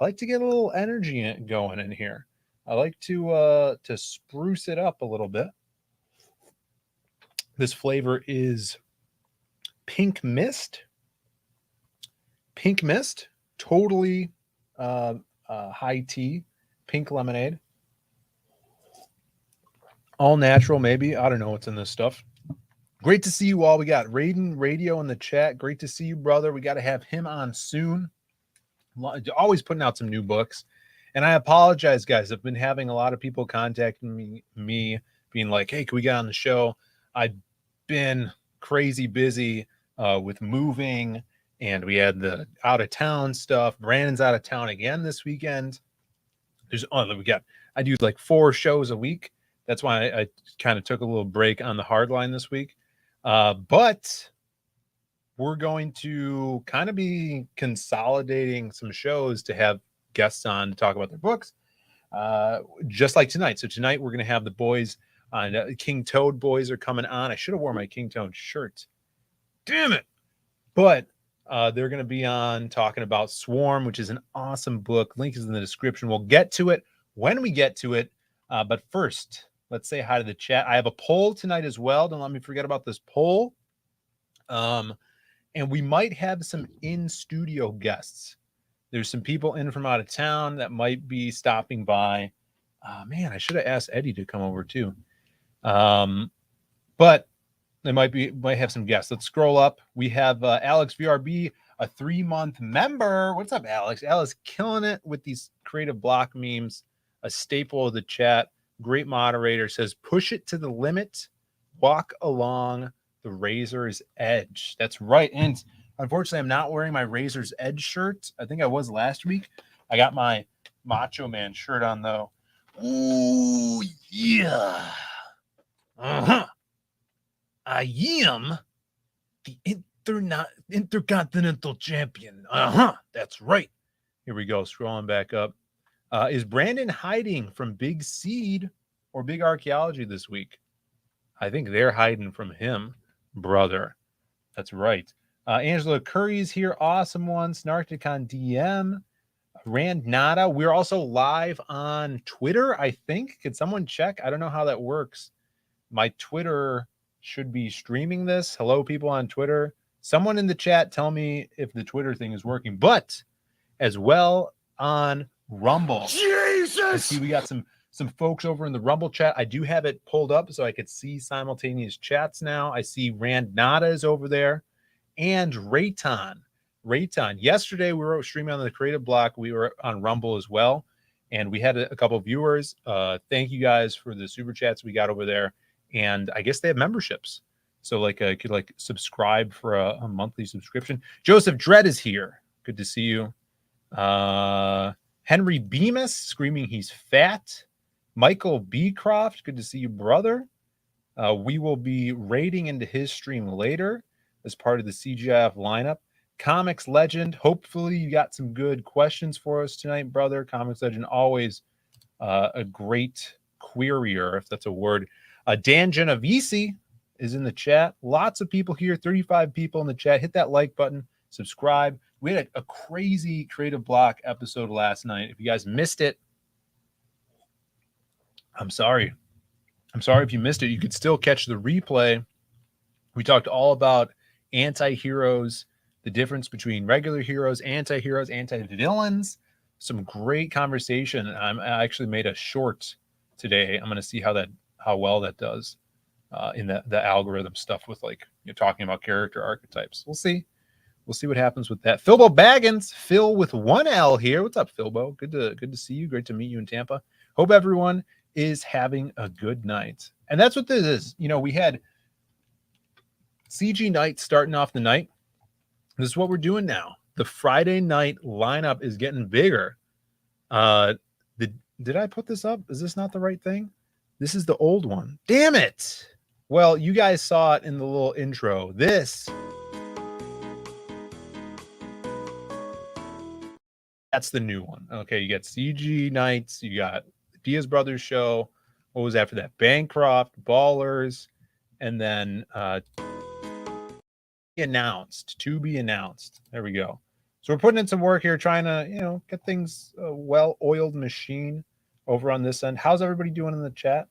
I like to get a little energy going in here. I like to spruce it up a little bit. This flavor is Pink Mist. Pink Mist, totally high tea, pink lemonade. All natural, maybe. I don't know what's in this stuff. Great to see you all. We got Raiden Radio in the chat. Great to see you, brother. We got to have him on soon. Always putting out some new books. And I apologize, guys. I've been having a lot of people contacting me being like, hey, can we get on the show? I've been crazy busy with moving, and we had the out-of-town stuff. Brandon's out of town again this weekend. I do like 4 shows a week. That's why I kind of took a little break on the hard line this week. But we're going to kind of be consolidating some shows to have guests on to talk about their books, just like tonight. So tonight we're going to have the boys on. King Toad boys are coming on. I should have worn my King Toad shirt. Damn it. But they're going to be on talking about Swarm, which is an awesome book. Link is in the description. We'll get to it when we get to it. But first, let's say hi to the chat. I have a poll tonight as well. Don't let me forget about this poll. And we might have some in-studio guests. There's some people in from out of town that might be stopping by. Man, I should have asked Eddie to come over too. But they might have some guests. Let's scroll up. We have Alex VRB, a 3-month member. What's up, Alex? Alex killing it with these creative block memes. A staple of the chat. Great moderator. Says, push it to the limit. Walk along the razor's edge. That's right. And unfortunately, I'm not wearing my razor's edge shirt. I think I was last week. I got my Macho Man shirt on, though. Ooh, yeah. Uh-huh. I am the Intercontinental Champion. Uh-huh. That's right. Here we go. Scrolling back up. Is Brandon hiding from Big Seed or Big Archaeology this week? I think they're hiding from him, brother. That's right. Angela Curry's here. Awesome one. Snarkticon DM. Rand Nada. We're also live on Twitter, I think. Could someone check? I don't know how that works. My Twitter should be streaming this. Hello, people on Twitter. Someone in the chat tell me if the Twitter thing is working. But as well on Rumble. Jesus! I see we got some folks over in the Rumble chat. I do have it pulled up so I could see simultaneous chats now. I see Rand Nada is over there and Rayton. Yesterday we were streaming on the Creative Block. We were on Rumble as well, and we had a couple of viewers. Thank you guys for the super chats we got over there. And I guess they have memberships, so could subscribe for a monthly subscription. Joseph Dredd is here. Good to see you. Henry Bemis screaming he's fat. Michael Beecroft, good to see you, brother. We will be raiding into his stream later as part of the CGIF lineup. Comics Legend, hopefully you got some good questions for us tonight, brother. Comics Legend, always a great querier, if that's a word. Dan Genovese is in the chat. Lots of people here, 35 people in the chat. Hit that like button, subscribe. We had a crazy Creative Block episode last night. If you guys missed it, I'm sorry. If you missed it. You could still catch the replay. We talked all about anti-heroes, the difference between regular heroes, anti-heroes, anti-villains. Some great conversation. I actually made a short today. I'm going to see how well that does in the algorithm stuff with talking about character archetypes. We'll see. We'll see what happens with that. Philbo Baggins, Phil with 1 L here. What's up, Philbo? Good to see you. Great to meet you in Tampa. Hope everyone is having a good night. And that's what this is. We had CG night starting off the night. This is what we're doing now. The Friday night lineup is getting bigger. Did I put this up? Is this not the right thing? This is the old one. Damn it. Well, you guys saw it in the little intro. That's the new one. Okay, you got CG nights, you got Diaz Brothers show. What was after that? Bancroft, Ballers, and then to be announced. There we go. So we're putting in some work here, trying to, get things a well-oiled machine over on this end. How's everybody doing in the chat?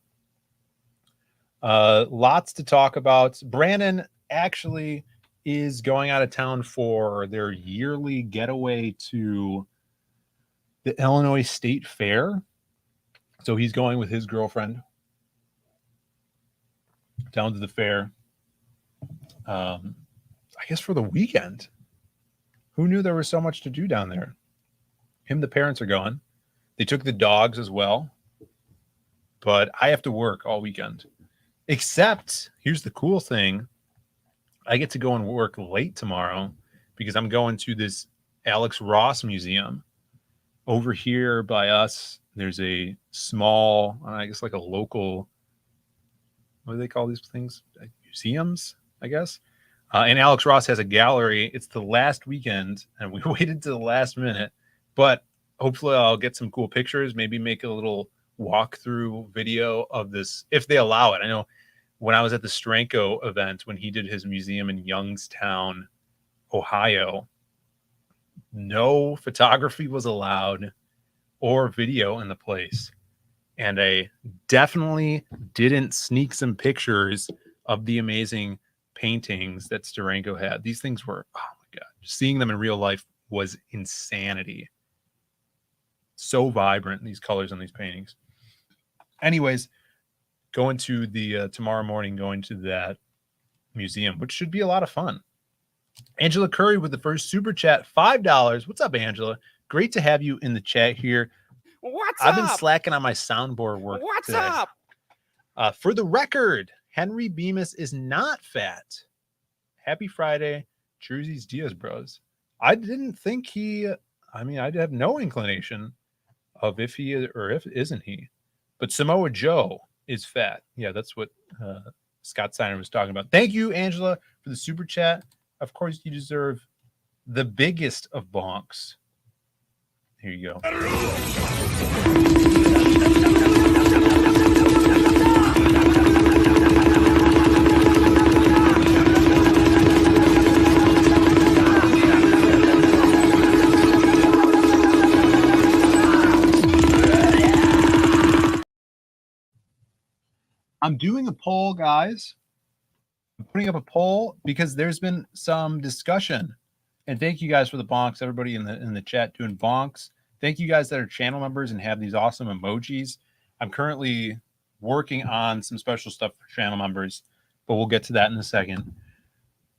Lots to talk about. Brandon actually is going out of town for their yearly getaway to the Illinois State Fair. So he's going with his girlfriend down to the fair. I guess for the weekend. Who knew there was so much to do down there? The parents are going. They took the dogs as well. But I have to work all weekend. Except, here's the cool thing. I get to go and work late tomorrow because I'm going to this Alex Ross Museum. Over here by us, there's a small, I guess like a local, what do they call these things? Museums, I guess. And Alex Ross has a gallery. It's the last weekend, and we waited to the last minute. But hopefully I'll get some cool pictures, maybe make a little walkthrough video of this, if they allow it. I know when I was at the Stranko event, when he did his museum in Youngstown, Ohio, no photography was allowed or video in the place. And I definitely didn't sneak some pictures of the amazing paintings that Steranko had. These things were, oh my God, seeing them in real life was insanity. So vibrant, these colors on these paintings. Anyways, going to the tomorrow morning, going to that museum, which should be a lot of fun. Angela Curry with the first super chat, $5. What's up, Angela? Great to have you in the chat here. I've been slacking on my soundboard work. What's today. up? For the record, Henry Bemis is not fat. Happy Friday, Jersey's Diaz Bros. I didn't think I'd have no inclination of if he is or if isn't he. But Samoa Joe is fat. Yeah, that's what Scott Steiner was talking about. Thank you, Angela, for the super chat. Of course, you deserve the biggest of bonks. Here you go. I'm doing a poll, guys. I'm putting up a poll because there's been some discussion. And thank you guys for the bonks, everybody in the chat doing bonks. Thank you guys that are channel members and have these awesome emojis. I'm currently working on some special stuff for channel members, but we'll get to that in a second.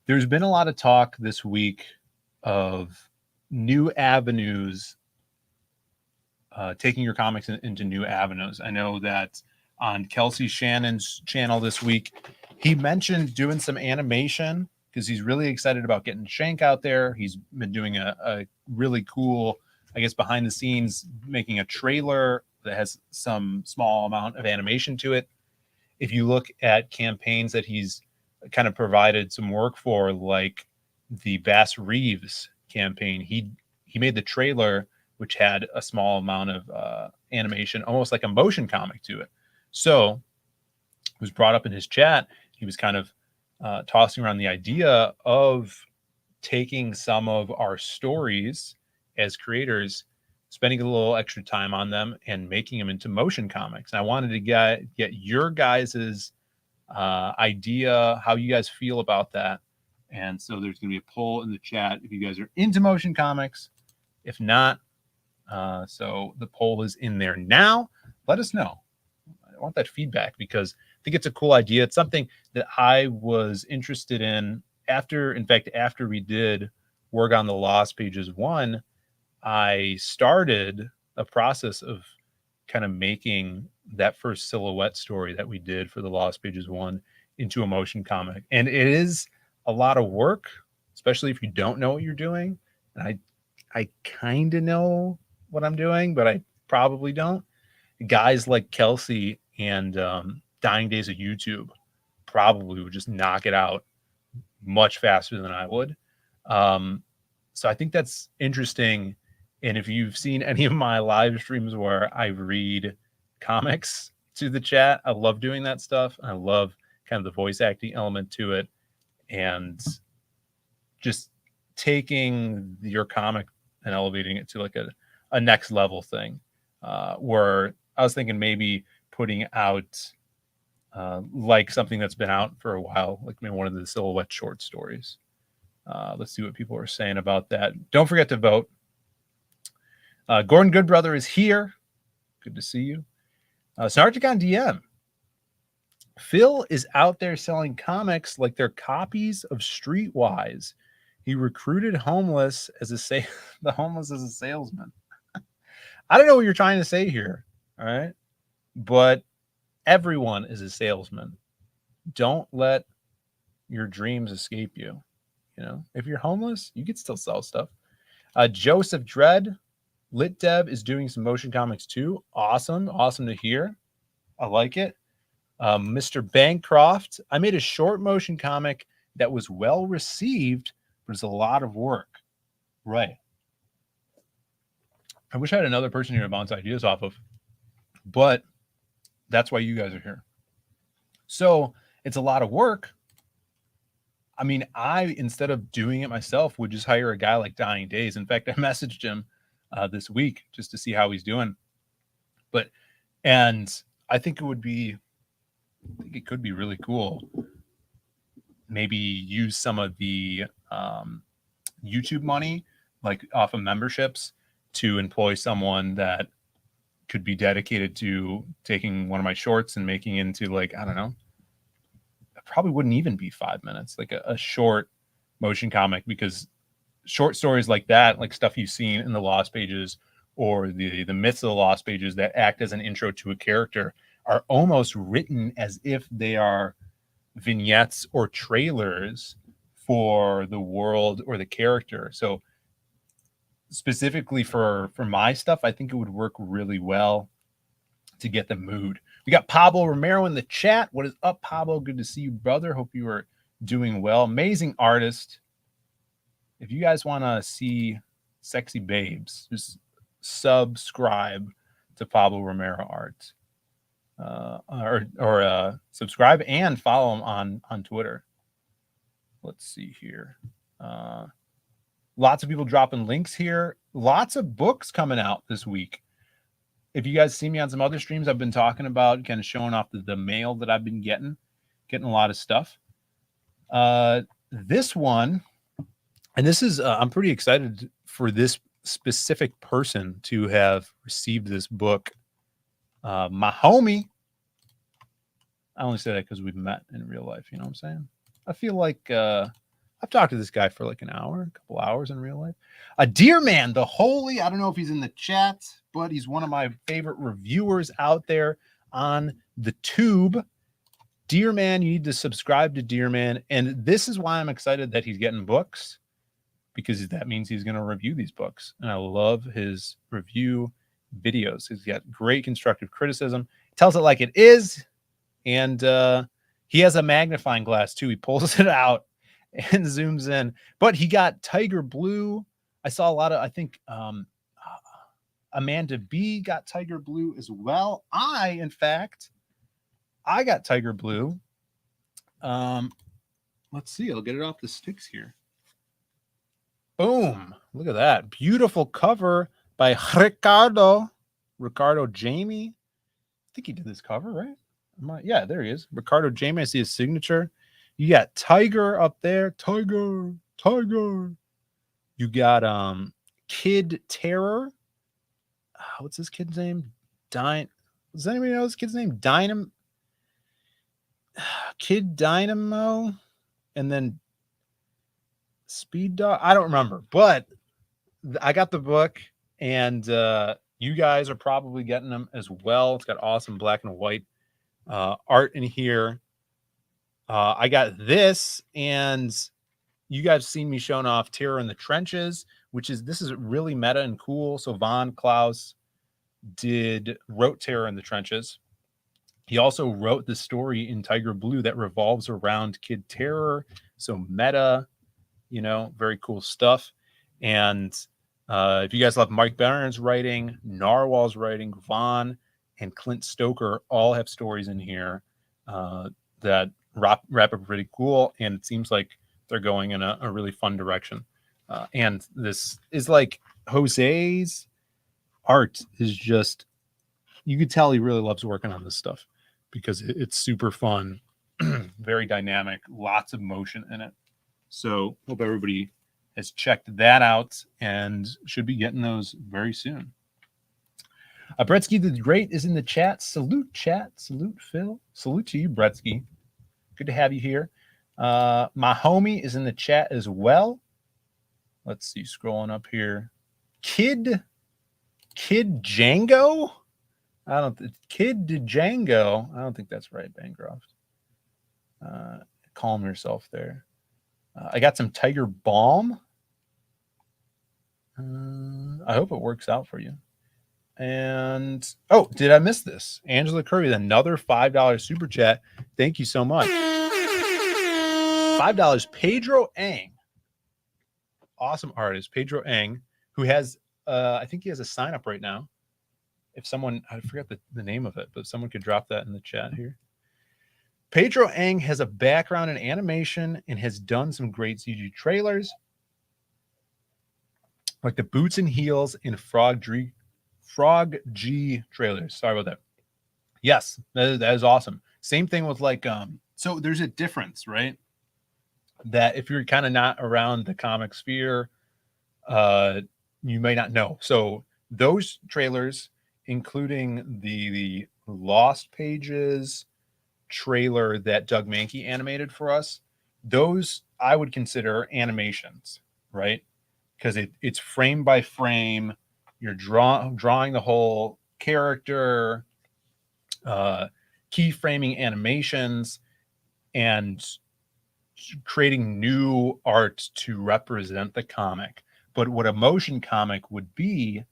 There's been a lot of talk this week of new avenues, taking your comics into new avenues. I know that on Kelsey Shannon's channel this week, he mentioned doing some animation because he's really excited about getting Shank out there. He's been doing a really cool, I guess, behind the scenes, making a trailer that has some small amount of animation to it. If you look at campaigns that he's kind of provided some work for, like the Bass Reeves campaign, he made the trailer, which had a small amount of animation, almost like a motion comic to it. So it was brought up in his chat. He was kind of tossing around the idea of taking some of our stories as creators, spending a little extra time on them and making them into motion comics. And I wanted to get your guys's idea, how you guys feel about that. And so there's going to be a poll in the chat if you guys are into motion comics. If not, so the poll is in there now. Let us know. I want that feedback because I think it's a cool idea. It's something that I was interested in after we did work on the Lost Pages 1, I started a process of kind of making that first silhouette story that we did for the Lost Pages 1 into a motion comic. And it is a lot of work, especially if you don't know what you're doing. And I kind of know what I'm doing, but I probably don't. Guys like Kelsey and Dying Days of YouTube probably would just knock it out much faster than I would. So I think that's interesting. And if you've seen any of my live streams where I read comics to the chat, I love doing that stuff. I love kind of the voice acting element to it. And just taking your comic and elevating it to like a next level thing, where I was thinking maybe putting out like something that's been out for a while, like maybe one of the silhouette short stories. Let's see what people are saying about that. Don't forget to vote. Gordon Goodbrother is here. Good to see you. Sergeant on DM. Phil is out there selling comics like they're copies of Streetwise. He recruited homeless as the homeless as a salesman. I don't know what you're trying to say here. All right. But everyone is a salesman. Don't let your dreams escape you. You know, if you're homeless, you can still sell stuff. Joseph Dredd, Lit Deb is doing some motion comics too. Awesome. Awesome to hear. I like it. Mr. Bancroft, I made a short motion comic that was well received, but it's a lot of work. Right. I wish I had another person here to bounce ideas off of, but that's why you guys are here. So it's a lot of work. I mean, instead of doing it myself, would just hire a guy like Dying Days. In fact, I messaged him this week just to see how he's doing. And I think it could be really cool. Maybe use some of the YouTube money, like off of memberships, to employ someone that could be dedicated to taking one of my shorts and making into, like, I don't know, it probably wouldn't even be 5 minutes, like a short motion comic, because short stories like that, like stuff you've seen in the Lost Pages or the Myths of the Lost Pages that act as an intro to a character, are almost written as if they are vignettes or trailers for the world or the character. So specifically for my stuff, I think it would work really well to get the mood. We got Pablo Romero in the chat. What is up, Pablo? Good to see you, brother. Hope you are doing well. Amazing artist. If you guys want to see sexy babes, just subscribe to Pablo Romero art. Or subscribe and follow him on Twitter. Let's see here. Lots of people dropping links here. Lots of books coming out this week. If you guys see me on some other streams, I've been talking about kind of showing off the mail that I've been getting a lot of stuff. This one, and this is, I'm pretty excited for this specific person to have received this book. My homie, I only say that because we've met in real life. You know what I'm saying? I feel like I've talked to this guy for like an hour, a couple hours in real life. Dear Man, the Holy, I don't know if he's in the chat, but he's one of my favorite reviewers out there on the tube. Dear Man, you need to subscribe to Dear Man. And this is why I'm excited that he's getting books, because that means he's going to review these books. And I love his review videos. He's got great constructive criticism, tells it like it is. And he has a magnifying glass too. He pulls it out and zooms in. But he got Tiger Blue. I saw a lot of, I think Amanda B got Tiger Blue as well. In fact, I got Tiger Blue. Let's see. I'll get it off the sticks here. Boom. Look at that. Beautiful cover by Ricardo Jamie. I think he did this cover, right? Yeah, there he is. Ricardo Jamie. I see his signature. You got Tiger up there. Tiger. You got Kid Terror. What's this kid's name? Does anybody know this kid's name? Kid Dynamo. And then Speed Dog. I don't remember, but I got the book, and you guys are probably getting them as well. It's got awesome black and white art in here. I got this, and you guys seen me showing off Terror in the Trenches, this is really meta and cool. So Von Klaus wrote Terror in the Trenches. He also wrote the story in Tiger Blue that revolves around Kid Terror. So meta, very cool stuff. And if you guys love Mike Barron's writing, Narwhal's writing, Vaughn and Clint Stoker all have stories in here that wrap up pretty cool. And it seems like they're going in a really fun direction. And this is like Jose's art is just, you could tell he really loves working on this stuff because it's super fun, very dynamic, lots of motion in it. So hope everybody has checked that out and should be getting those very soon. Bretsky the Great is in the chat. Salute, chat. Salute, Phil. Salute to you, Bretsky. Good to have you here. My homie is in the chat as well. Let's see, scrolling up here. Kid Django? Kid Django. I don't think that's right, Bancroft. Calm yourself there. I got some Tiger Balm. I hope it works out for you. And oh, did I miss this? Angela Curry, another $5 super chat. Thank you so much. $5. Pedro Ang, awesome artist. Pedro Ang, who has, I think he has a sign up right now. If someone, I forgot the name of it, but someone could drop that in the chat here. Pedro Ang has a background in animation and has done some great CG trailers, like the Boots and Heels in Frog G trailers. Sorry about that. Yes, that is awesome. Same thing with like, so there's a difference, right? That if you're kind of not around the comic sphere, you may not know. So those trailers, including the Lost Pages trailer that Doug Mankey animated for us, those I would consider animations, right? Because it's frame by frame. You're drawing the whole character, keyframing animations, and creating new art to represent the comic. But what a motion comic would be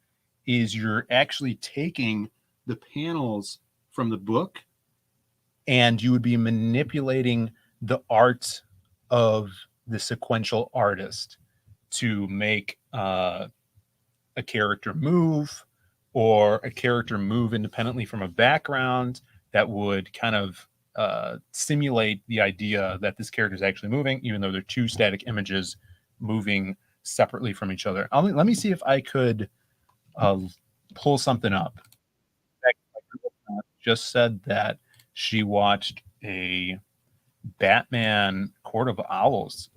is you're actually taking the panels from the book and you would be manipulating the art of the sequential artist to make a character move, or a character move independently from a background that would kind of simulate the idea that this character is actually moving, even though they're two static images moving separately from each other. Let me see if I could pull something up. Just said that she watched a Batman Court of Owls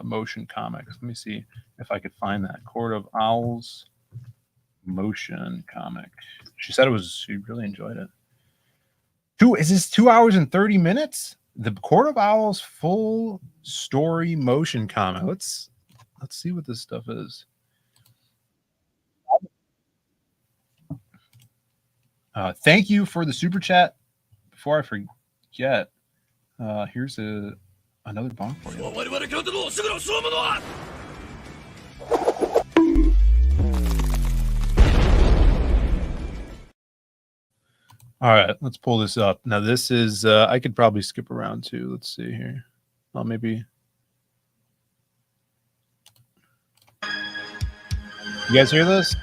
motion comic. Let me see if I could find that Court of Owls motion comic. She said she really enjoyed it. Is this 2 hours and 30 minutes? The Court of Owls full story motion comic. Let's see what this stuff is. Thank you for the super chat. Before I forget, here's another bonk for you. All right, let's pull this up. Now this is, I could probably skip around too. Let's see here. Well, maybe. You guys hear this?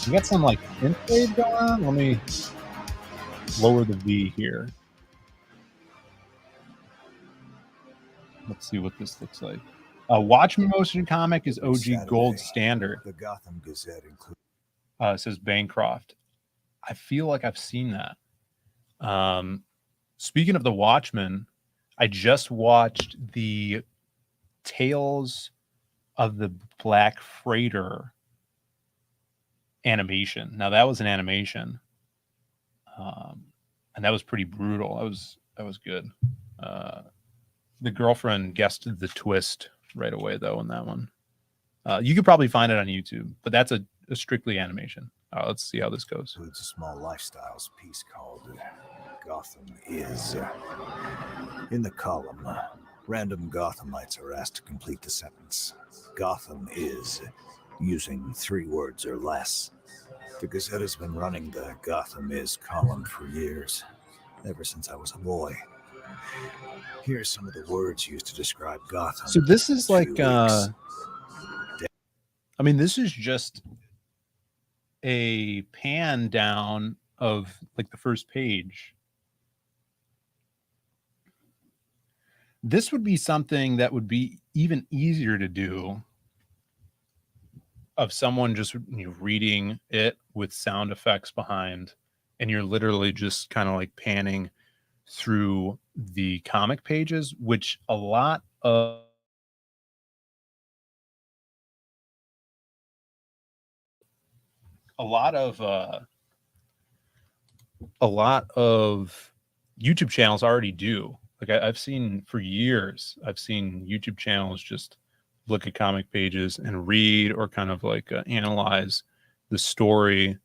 You got some like synth wave going on? Let me lower the V here. Let's see what this looks like. Watchmen motion comic is OG Saturday, gold standard. The Gotham Gazette includes. It says Bancroft. I feel like I've seen that. Speaking of the Watchmen, I just watched the Tales of the Black Freighter animation. Now that was an animation, and that was pretty brutal. That was good. The girlfriend guessed the twist right away though in that one. You could probably find it on YouTube, but that's a strictly animation. Let's see how this goes. It's a small lifestyles piece called Gotham Is. In the column, random Gothamites are asked to complete the sentence. Gotham is, using 3 words or less. The Gazette has been running the Gotham Is column for years, ever since I was a boy. Here's some of the words used to describe Gotham. So this is like, I mean, this is just a pan down of like the first page. This would be something that would be even easier to do of someone just reading it with sound effects behind, and you're literally just kind of like panning through the comic pages, which a lot of YouTube channels already do. Like I've seen for years, I've seen YouTube channels just look at comic pages and read or kind of like analyze the story.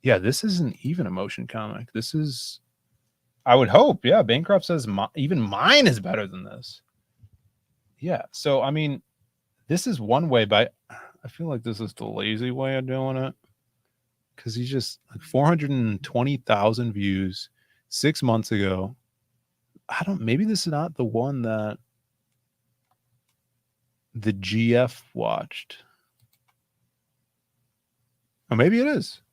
Yeah, this isn't even a motion comic. This is, I would hope. Yeah, Bancroft says even mine is better than this. Yeah, so I mean, this is one way, but I feel like this is the lazy way of doing it, because he's just like 420,000 views 6 months ago. Maybe this is not the one that the GF watched. Or maybe it is.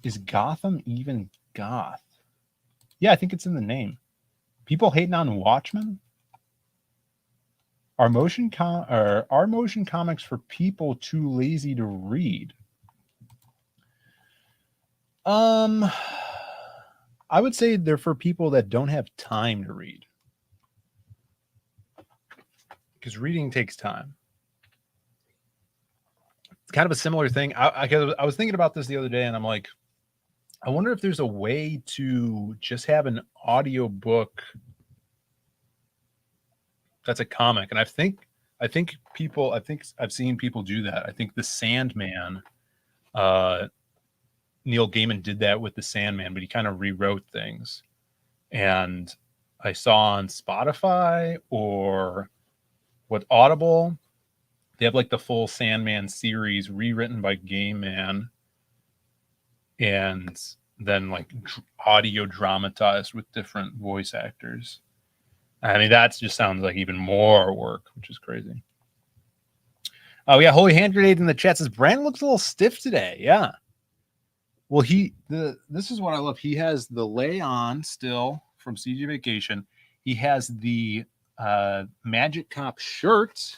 Is Gotham even goth? Yeah, I think it's in the name. People hating on Watchmen? Are motion comics for people too lazy to read? I would say they're for people that don't have time to read. Because reading takes time. It's kind of a similar thing. I was thinking about this the other day, and I'm like, I wonder if there's a way to just have an audio book that's a comic. And I think I've seen people do that. I think the Sandman, Neil Gaiman did that with the Sandman, but he kind of rewrote things. And I saw on Spotify or with Audible, they have like the full Sandman series rewritten by Gaiman, and then like audio dramatized with different voice actors. I mean, that just sounds like even more work, which is crazy. Oh yeah, Holy Hand Grenade in the chat says Brandon looks a little stiff today. Yeah. Well, this is what I love. He has the lay on still from CG Vacation. He has the Magic Cop shirt,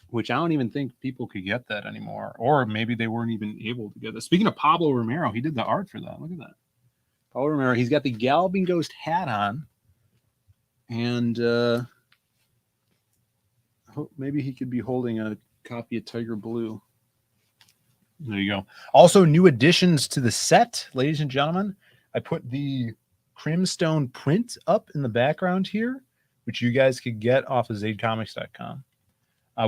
which I don't even think people could get that anymore, or maybe they weren't even able to get that. Speaking of Pablo Romero, he did the art for that. Look at that. Pablo Romero. He's got the Galloping Ghost hat on, and maybe he could be holding a copy of Tiger Blue. There you go. Also, new additions to the set, ladies and gentlemen. I put the Crimstone print up in the background here, which you guys could get off of zadecomics.com.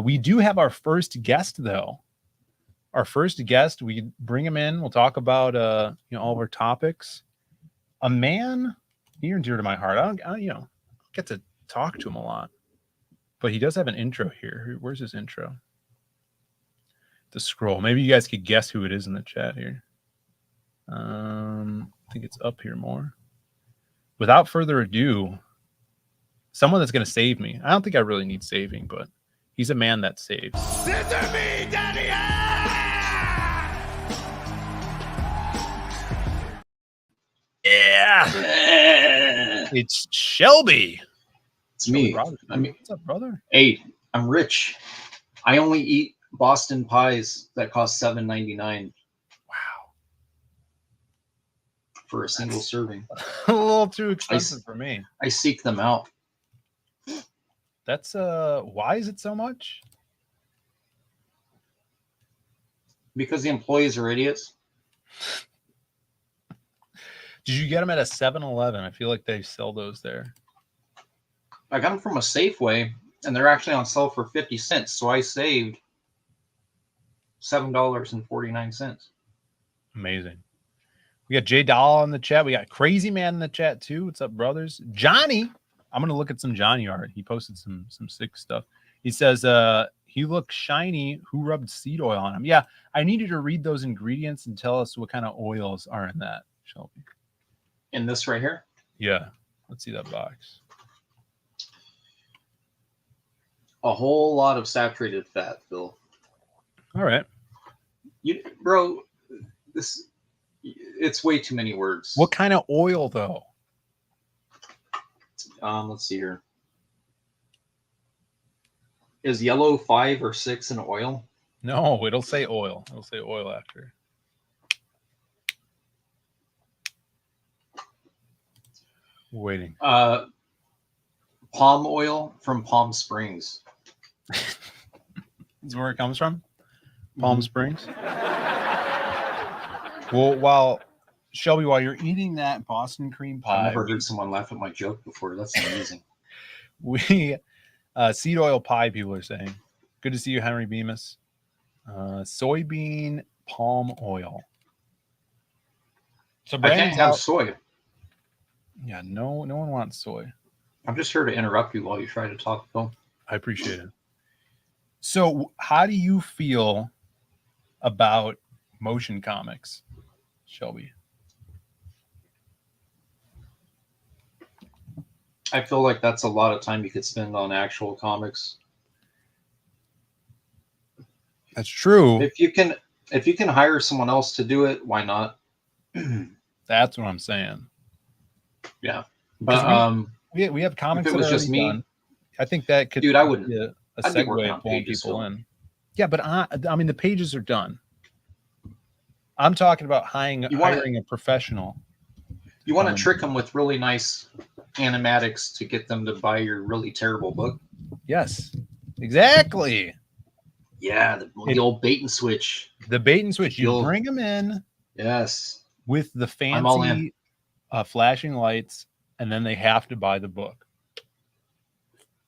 We do have our first guest, though. Our first guest, we bring him in. We'll talk about all of our topics. A man near and dear to my heart. I don't get to talk to him a lot, but he does have an intro here. Where's his intro? To scroll. Maybe you guys could guess who it is in the chat here. I think it's up here more. Without further ado, someone that's going to save me. I don't think I really need saving, but he's a man that saves. Listen to me, Daddy! Yeah. It's Shelby. It's me. What's up, brother? Hey, I'm rich. I only eat Boston pies that cost $7.99. Wow. For a single serving. A little too expensive for me. I seek them out. That's why is it so much? Because the employees are idiots. Did you get them at a 7-Eleven? I feel like they sell those there. I got them from a Safeway, and they're actually on sale for 50 cents. So I saved $7.49. Amazing. We got Jay Doll in the chat. We got Crazy Man in the chat too. What's up, brothers? Johnny. I'm gonna look at some Johnny art. He posted some sick stuff. He says he looks shiny. Who rubbed seed oil on him? Yeah, I need you to read those ingredients and tell us what kind of oils are in that, Shelby. In this right here? Yeah. Let's see that box. A whole lot of saturated fat, Phil. All right. Bro, it's way too many words. What kind of oil, though? Let's see here. Is yellow 5 or 6 in oil? No, it'll say oil. It'll say oil after. Waiting. Palm oil from Palm Springs. Is where it comes from? Palm Springs. Well, while you're eating that Boston cream pie, I've never heard someone laugh at my joke before. That's amazing. we seed oil pie, people are saying. Good to see you, Henry Bemis. Soybean palm oil. So I Brandon's can't have out. soy. Yeah, no one wants soy. I'm just here to interrupt you while you try to talk, Phil. I appreciate it. So, how do you feel about motion comics, Shelby? I feel like that's a lot of time you could spend on actual comics. That's true. If you can hire someone else to do it, why not? That's what I'm saying. Yeah, but we have comics if it was that are just me, done. I think that could, dude, I wouldn't. be a I'd be working segue on of pulling pages people still. in. Yeah, but I mean the pages are done. I'm talking about hiring a professional. You want to trick them with really nice animatics to get them to buy your really terrible book. Yes, exactly. Yeah, the old bait and switch. The bait and switch. You bring them in. Yes. With the I'm all in. fancy flashing lights, and then they have to buy the book.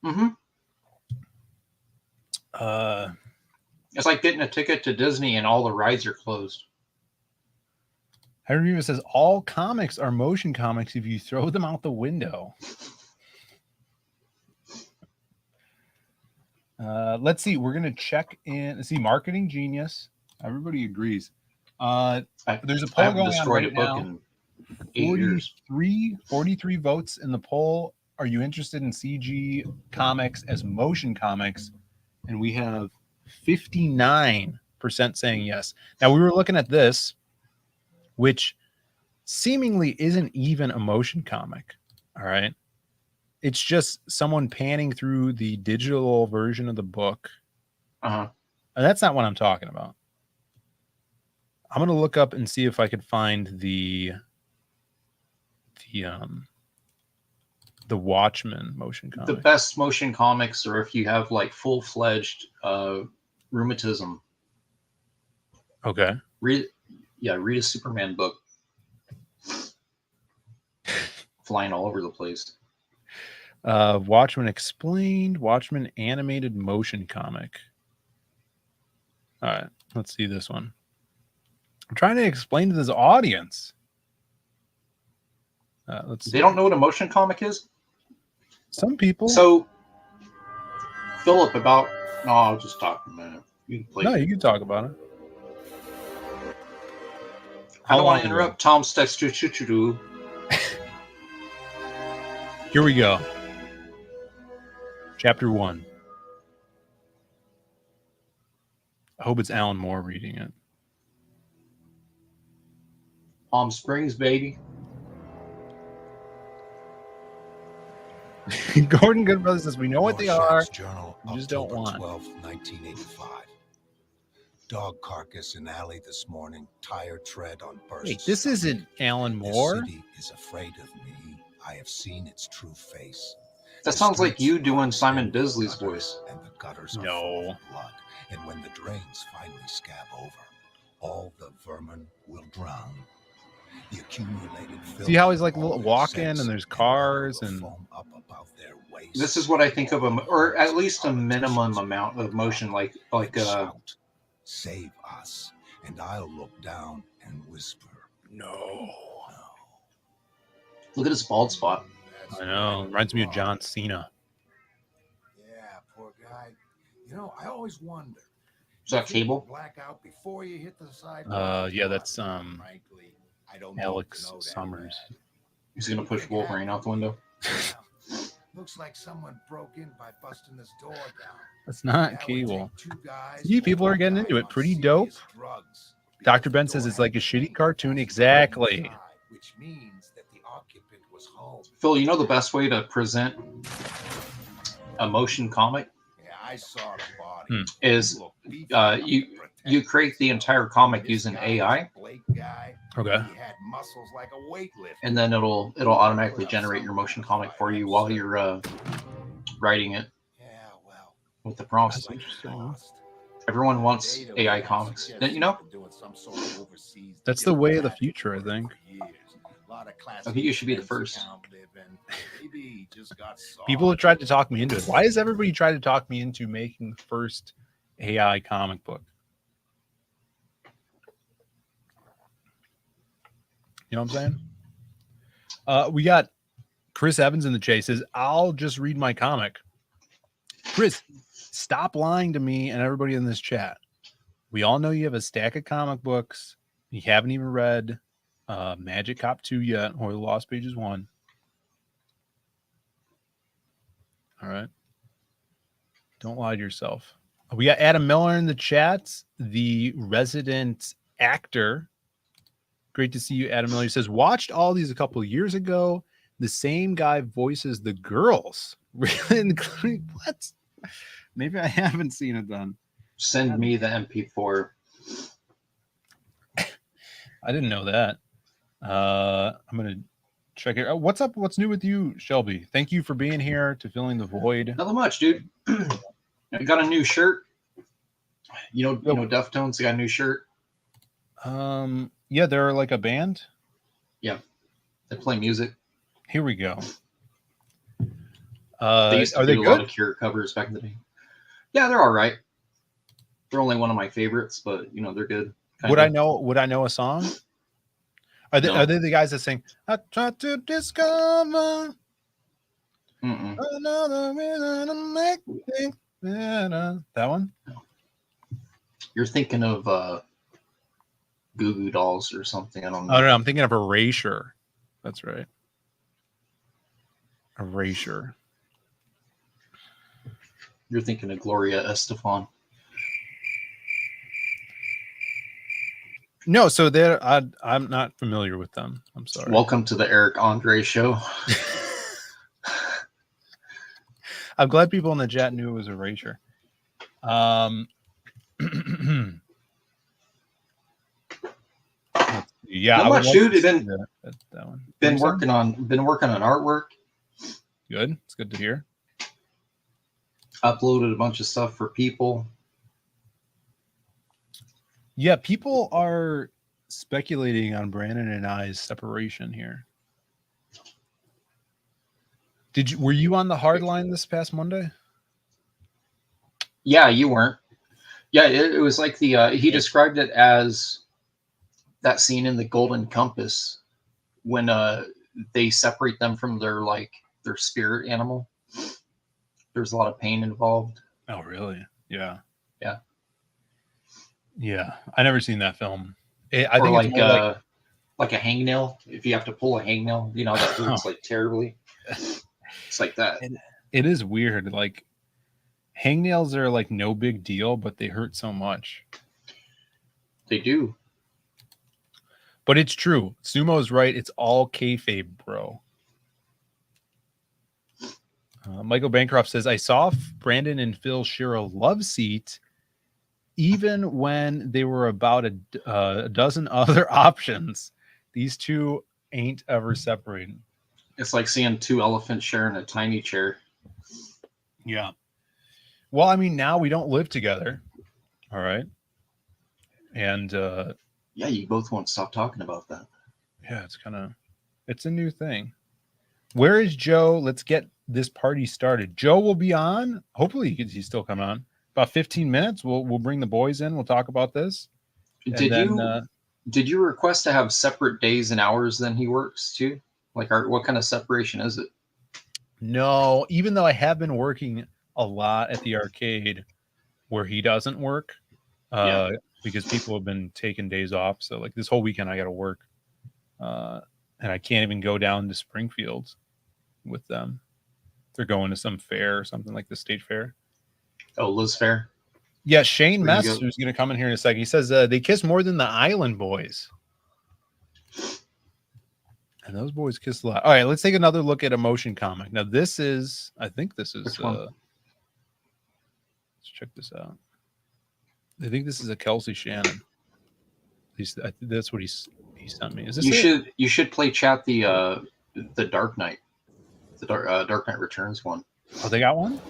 Mm-hmm. It's like getting a ticket to Disney and all the rides are closed. Henry says all comics are motion comics if you throw them out the window. Let's see. We're gonna check in. See, Marketing Genius. Everybody agrees. There's a poll going on right now. 43 votes in the poll. Are you interested in CG comics as motion comics? And we have 59% saying yes. Now, we were looking at this, which seemingly isn't even a motion comic. All right. It's just someone panning through the digital version of the book. Uh-huh. And that's not what I'm talking about. I'm going to look up and see if I could find the Watchmen motion comic. The best motion comics are if you have like full-fledged rheumatism. Okay. Read a Superman book. Flying all over the place. Watchmen Explained, Watchmen animated motion comic. All right, let's see this one. I'm trying to explain to this audience. Let's see. They don't know what a motion comic is? Some people. So, Philip, No, I'll just talk a minute. You can play. No, you can talk about it. I don't want to interrupt Tom's text. Here we go. Chapter 1. I hope it's Alan Moore reading it. Palm Springs, baby. Gordon Goodbrother says, we know what they are. Journal, You just don't October want. 12, 1985. Dog carcass in alley this morning. Tire tread on burst. Wait, this isn't Alan Moore? This city is afraid of me. I have seen its true face. That The sounds like streets you doing are Simon filled with Disley's gutters, voice. And the gutters are No. full of blood. And when the drains finally scab over, all the vermin will drown. The accumulated filth See how he's like of all their walking scents and there's water cars will and foam up above their waist. This is what I think of or at least a minimum amount of motion, like Shout, save us, and I'll look down and whisper, no. Look at his bald spot. I know. Reminds me of John Cena. Yeah, poor guy. You know, I always wonder. Is that Cable? Black out before you hit the sidewalk. Yeah, that's Frankly, I don't Alex know that Summers. He's gonna push Wolverine out the window. Looks like someone broke in by busting this door down. That's not That would Cable. take two guys See, people are getting to into it. on Pretty serious dope. Drugs. Dr. Ben says it's like a shitty cartoon. Exactly. Which means that the occupant was home. Phil, you know the best way to present a motion comic Yeah, I saw the body. is you create the entire comic using AI. Okay. He had muscles like a weightlifter. And then it'll automatically generate your motion comic for you while you're writing it. Yeah, well, with the prompts. That's interesting. Everyone wants AI comics. Didn't you know? That's the way of the future, I think. I think you should be the first. People have tried to talk me into it. Why has everybody tried to talk me into making the first AI comic book? You know what I'm saying? We got Chris Evans in the chase. Says, I'll just read my comic. Chris, stop lying to me and everybody in this chat. We all know you have a stack of comic books. You haven't even read Magic Cop 2 yet, or The Lost Pages 1. All right. Don't lie to yourself. We got Adam Miller in the chat, the resident actor. Great to see you, Adam Miller. He says, watched all these a couple of years ago. The same guy voices the girls. Really? What? Maybe I haven't seen it then. Send me the MP4. I didn't know that. I'm going to check it. What's up? What's new with you, Shelby? Thank you for being here to filling the void. Nothing much, dude. I got a new shirt. You know Deftones, they got a new shirt. Yeah, they're like a band. Yeah, they play music. Here we go. They used to do a lot of Cure covers back in the day. Yeah, they're all right. They're only one of my favorites, but they're good. Would I know a song? Are they the guys that sing I try to discover another reason to make things better? That one? No. You're thinking of Goo Goo Dolls or something. I don't know. Oh, no, I'm thinking of Erasure. That's right. Erasure. You're thinking of Gloria Estefan. No, so I'm not familiar with them. I'm sorry. Welcome to the Eric Andre show. I'm glad people in the chat knew it was Erasure. Yeah, not much, dude. That one. Been working on artwork. Good. It's good to hear. Uploaded a bunch of stuff for people. Yeah, people are speculating on Brandon and I's separation here. Were you on the hard line this past Monday? Yeah, you weren't. Yeah, it was like he described it as that scene in The Golden Compass when they separate them from their spirit animal. There's a lot of pain involved. Oh, really? Yeah. Yeah. Yeah. I never seen that film. I or think like a hangnail. If you have to pull a hangnail, that hurts like terribly. It's like that. It is weird. Like hangnails are like no big deal, but they hurt so much. They do. But it's true. Sumo's right. It's all kayfabe, bro. Michael Bancroft says, I saw Brandon and Phil share a love seat even when they were about a dozen other options. These two ain't ever separating. It's like seeing two elephants sharing a tiny chair. Yeah. Well, I mean, now we don't live together. All right. And yeah, you both won't stop talking about that. Yeah, it's a new thing. Where is Joe? Let's get this party started. Joe will be on. Hopefully he's still come on. About 15 minutes. We'll bring the boys in. We'll talk about this. Did you request to have separate days and hours than he works too? Like, what kind of separation is it? No, even though I have been working a lot at the arcade where he doesn't work, because people have been taking days off. So like this whole weekend I got to work, and I can't even go down to Springfield with them. They're going to some fair or something like the state fair. Oh, Liz Fair. Yeah, Shane There you Mess, go. who's going to come in here in a second. He says they kiss more than the Island Boys. And those boys kiss a lot. All right, let's take another look at a motion comic. Now, this is, I think this is, Which one? let's check this out. I think this is a Kelsey Shannon. That's what he sent me. Is this You should play chat the Dark Knight, the Dark Knight Returns one. Oh, they got one?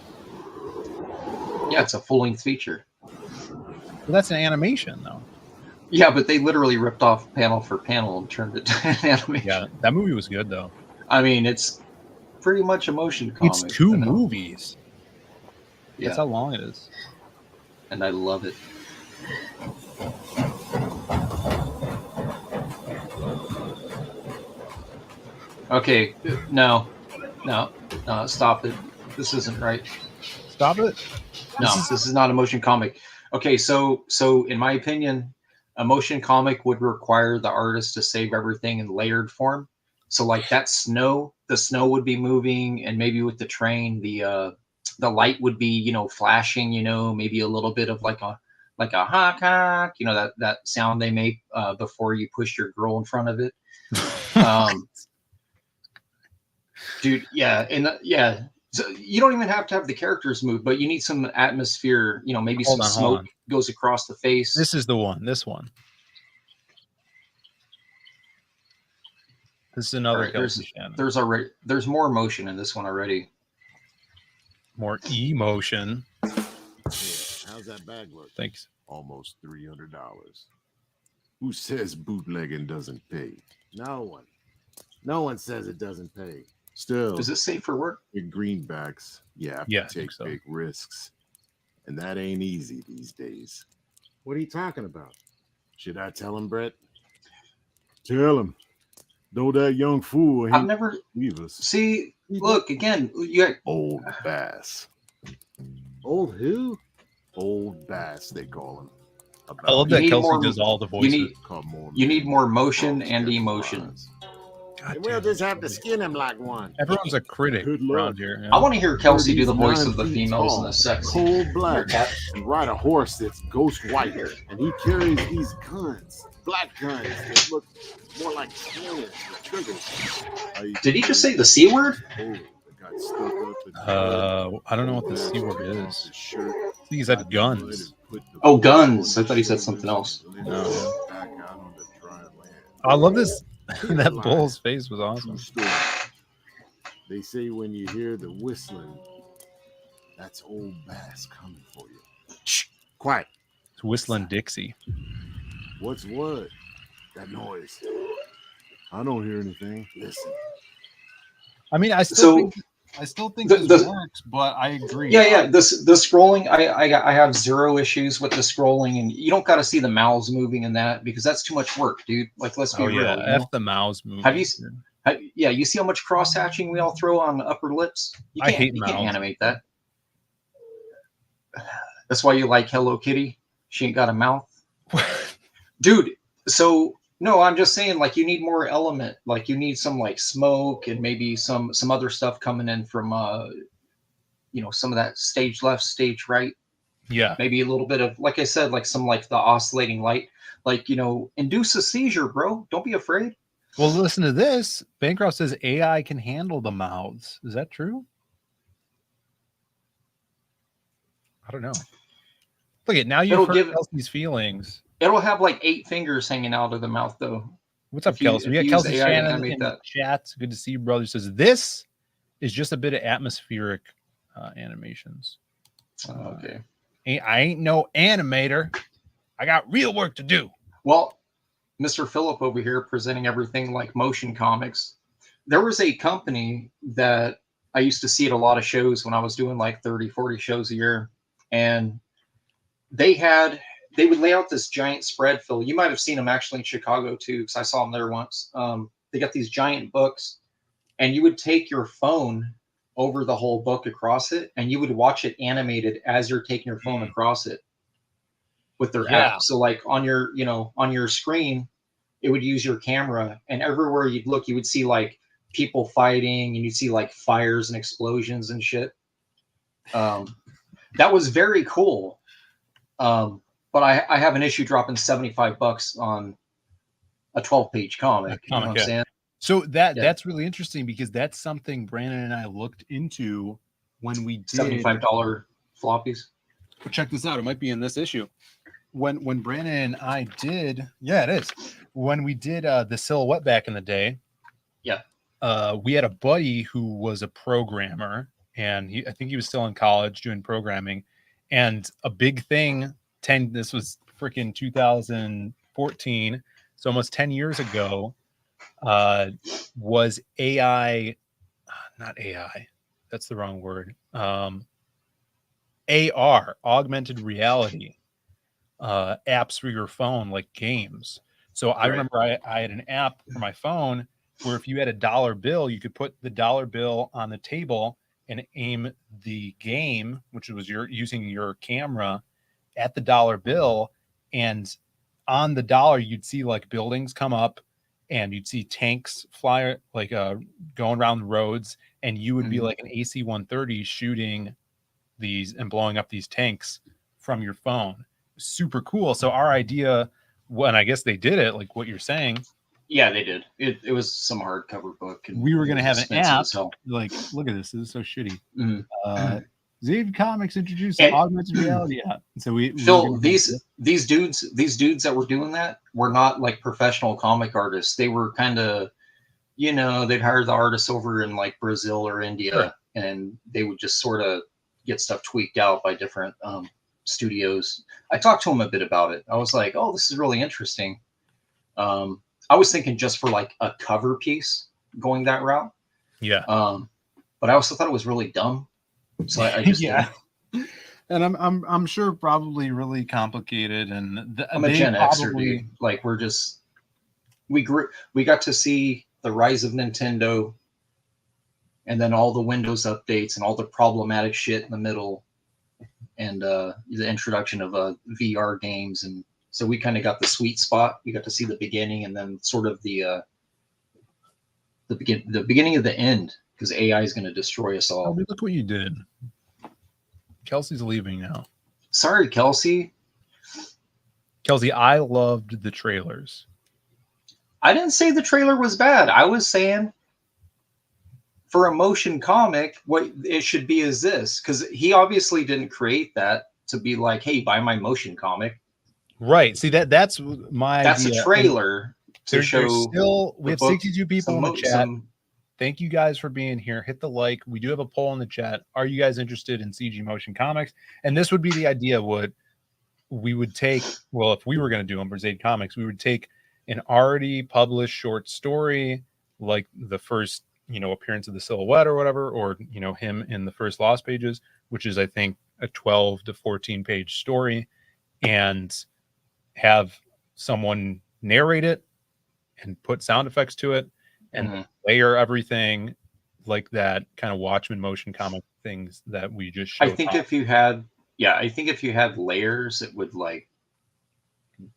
Yeah, it's a full-length feature. Well, that's an animation, though. Yeah, but they literally ripped off panel for panel and turned it to an animation. Yeah, that movie was good, though. I mean, it's pretty much a motion comic. It's 2 movies. Yeah. That's how long it is. And I love it. Okay, no, stop it. This isn't right. Stop it? No, this is not a motion comic. Okay, so in my opinion, a motion comic would require the artist to save everything in layered form. So like that snow, the snow would be moving, and maybe with the train, the light would be, flashing, maybe a little bit of like a honk honk, that sound they make before you push your girl in front of it. Dude, yeah, yeah. So you don't even have to have the characters move, but you need some atmosphere. Maybe some smoke goes across the face. This is the one. This one. This is another Kelsey Shannon. There's more emotion in this one already. More emotion. Yeah, how's that bag look? Thanks. Almost $300. Who says bootlegging doesn't pay? No one. No one says it doesn't pay. Still, is this safe for work? With greenbacks, you have to take big risks. And that ain't easy these days. What are you talking about? Should I tell him, Brett? Tell him. Though that young fool, I've never leave us. See, look again. You got Old Bass. Old who? Old Bass, they call him. I love that Kelsey does all the voices. You need more motion and emotion. We'll just have to skin him like one. Everyone's a critic around here. I want to hear Kelsey do the voice of the females in the sex. Cold black and ride a horse that's ghost white, and he carries these guns, black guns that look more like cannons with triggers. Did he just say the C word? I don't know what the C word is. I think he said guns. Oh, guns. I thought he said something else. No. I love this. That bull's face was awesome. They say when you hear the whistling, that's Old Bass coming for you. Shh, quiet. It's whistling Dixie. What's what? That noise. I don't hear anything. Listen. I mean, I still think this works, but I agree. Yeah. The scrolling, I have zero issues with the scrolling, and you don't got to see the mouths moving in that because that's too much work, dude. Like, let's be real. F the mouths moving. Have you? You see how much cross hatching we all throw on the upper lips? You can't animate that. That's why you like Hello Kitty. She ain't got a mouth, dude. So. No, I'm just saying, like, you need more element. Like, you need some, like, smoke and maybe some other stuff coming in from, some of that stage left, stage right. Yeah. Maybe a little bit of, like I said, like some, like, the oscillating light. Like, induce a seizure, bro. Don't be afraid. Well, listen to this. Bancroft says AI can handle the mouths. Is that true? I don't know. Look at now you've hurt Kelsey's feelings. It'll have like 8 fingers hanging out of the mouth, though. What's up, Kelsey? We got Kelsey Shannon in the chat. Good to see you, brother. Says this is just a bit of atmospheric animations. Okay. I ain't no animator. I got real work to do. Well, Mr. Phillip over here presenting everything like motion comics. There was a company that I used to see at a lot of shows when I was doing like 30, 40 shows a year. And they would lay out this giant spread, Phil. You might have seen them actually in Chicago too, because I saw them there once. They got these giant books, and you would take your phone over the whole book across it, and you would watch it animated as you're taking your phone across it with their app. So like on your screen, it would use your camera, and everywhere you'd look, you would see like people fighting, and you'd see like fires and explosions and shit. That was very cool. But I have an issue dropping $75 on a 12-page comic. You know what I'm saying? So that's really interesting because that's something Brandon and I looked into when we did $75 floppies. But check this out. It might be in this issue. When Brandon and I did, yeah, it is. When we did the silhouette back in the day, yeah, we had a buddy who was a programmer, and I think he was still in college doing programming. And a big thing, this was freaking 2014, so almost 10 years ago, was AI, not AI, that's the wrong word. AR, augmented reality, apps for your phone, like games. So I remember I had an app for my phone where if you had a dollar bill, you could put the dollar bill on the table and aim the game, which was using your camera, at the dollar bill, and on the dollar you'd see like buildings come up, and you'd see tanks fly like going around the roads, and you would be like an AC-130 shooting these and blowing up these tanks from your phone. Super cool. So our idea, when I guess they did it, like what you're saying. Yeah, they did. It was some hardcover book. And we were going to have an app. Like, look at this. This is so shitty. Zave Comics introduced an augmented reality app. So Phil, these dudes that were doing that were not like professional comic artists. They were kind of, they'd hire the artists over in like Brazil or India, and they would just sort of get stuff tweaked out by different studios. I talked to him a bit about it. I was like, oh, this is really interesting. I was thinking just for like a cover piece going that route. Yeah. But I also thought it was really dumb. So I just and I'm sure probably really complicated, and I'm a Gen Xer, dude. Like we got to see the rise of Nintendo, and then all the Windows updates and all the problematic shit in the middle, and the introduction of VR games, and so we kind of got the sweet spot. We got to see the beginning, and then sort of the beginning of the end, because AI is going to destroy us all. Oh, look what you did. Kelsey's leaving now. Sorry, Kelsey. Kelsey, I loved the trailers. I didn't say the trailer was bad. I was saying for a motion comic, what it should be is this, because he obviously didn't create that to be like, hey, buy my motion comic. Right. See, that's my idea. A trailer to show. We have 62 people in the chat. Thank you guys for being here. Hit the like. We do have a poll in the chat. Are you guys interested in CG motion comics? And this would be the idea. What we would take, well, if we were going to do them for Zade Comics, we would take an already published short story, like the first, appearance of the silhouette or whatever, or, him in the first Lost Pages, which is, I think, a 12 to 14 page story, and have someone narrate it and put sound effects to it, and layer everything like that kind of Watchmen motion comic things that we just showed. I think if you had layers, it would like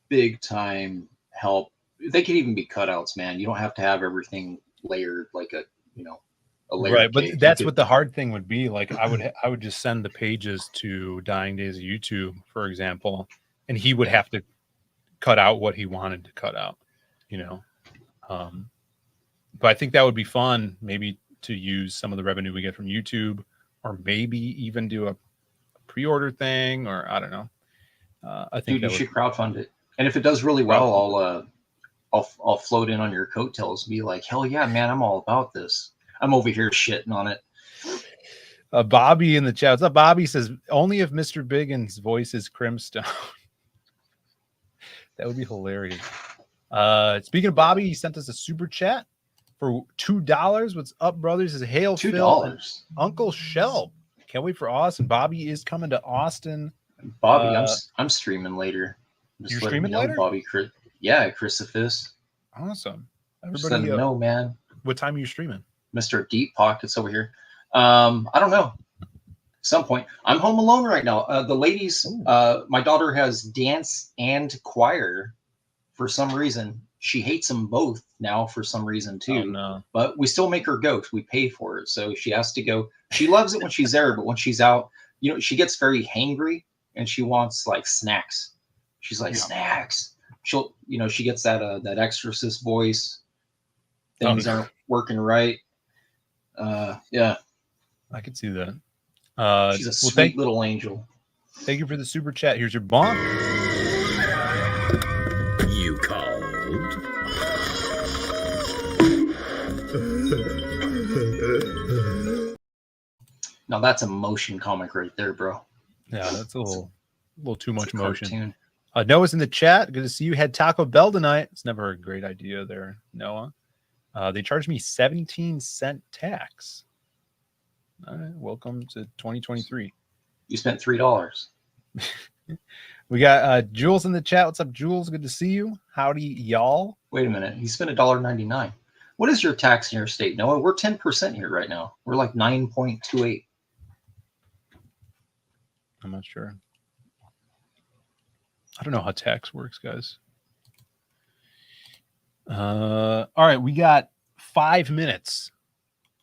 big time help. They could even be cutouts, man. You don't have to have everything layered like a layer. Right, but that's what the hard thing would be. Like I would just send the pages to Dying Days of YouTube, for example, and he would have to cut out what he wanted to cut out, but I think that would be fun, maybe to use some of the revenue we get from YouTube, or maybe even do a pre-order thing, or I don't know. I think you should crowdfund it, and if it does really well, I'll float in on your coattails and be like, hell yeah, man, I'm all about this. I'm over here shitting on it. Bobby in the chat. What's up, Bobby? Says only if Mr. Biggins voices Crimstone. That would be hilarious. Speaking of Bobby, he sent us a super chat for $2. What's up, brothers? Says hail Phil, Uncle Shell. Can't wait for Austin. Bobby is coming to Austin. Bobby, I'm streaming later. You're streaming later, Bobby. Yeah, Crucifix. Awesome. Everybody know, man. What time are you streaming? Mr. Deep Pockets over here. I don't know. Some point. I'm home alone right now. The ladies, my daughter has dance and choir for some reason. She hates them both now for some reason too. Oh, no. But we still make her go. We pay for it. So she has to go. She loves it when she's there, but when she's out, she gets very hangry. and she wants like snacks. She's like, snacks. She'll, she gets that exorcist voice. Things aren't working right. Yeah. I can see that. She's a sweet little angel. Thank you for the super chat. Here's your bomb. You called. Now that's a motion comic right there, bro. Yeah, that's a little too much motion. Noah's in the chat. Good to see you. Had Taco Bell tonight. It's never a great idea there, Noah. They charged me 17-cent tax. All right, welcome to 2023. You spent $3. We got Jules in the chat. What's up, Jules? Good to see you. Howdy, y'all. Wait a minute. He spent $1.99. What is your tax in your state, Noah? We're 10% here right now. We're like 9.28. I'm not sure. I don't know how tax works, guys. All right, we got 5 minutes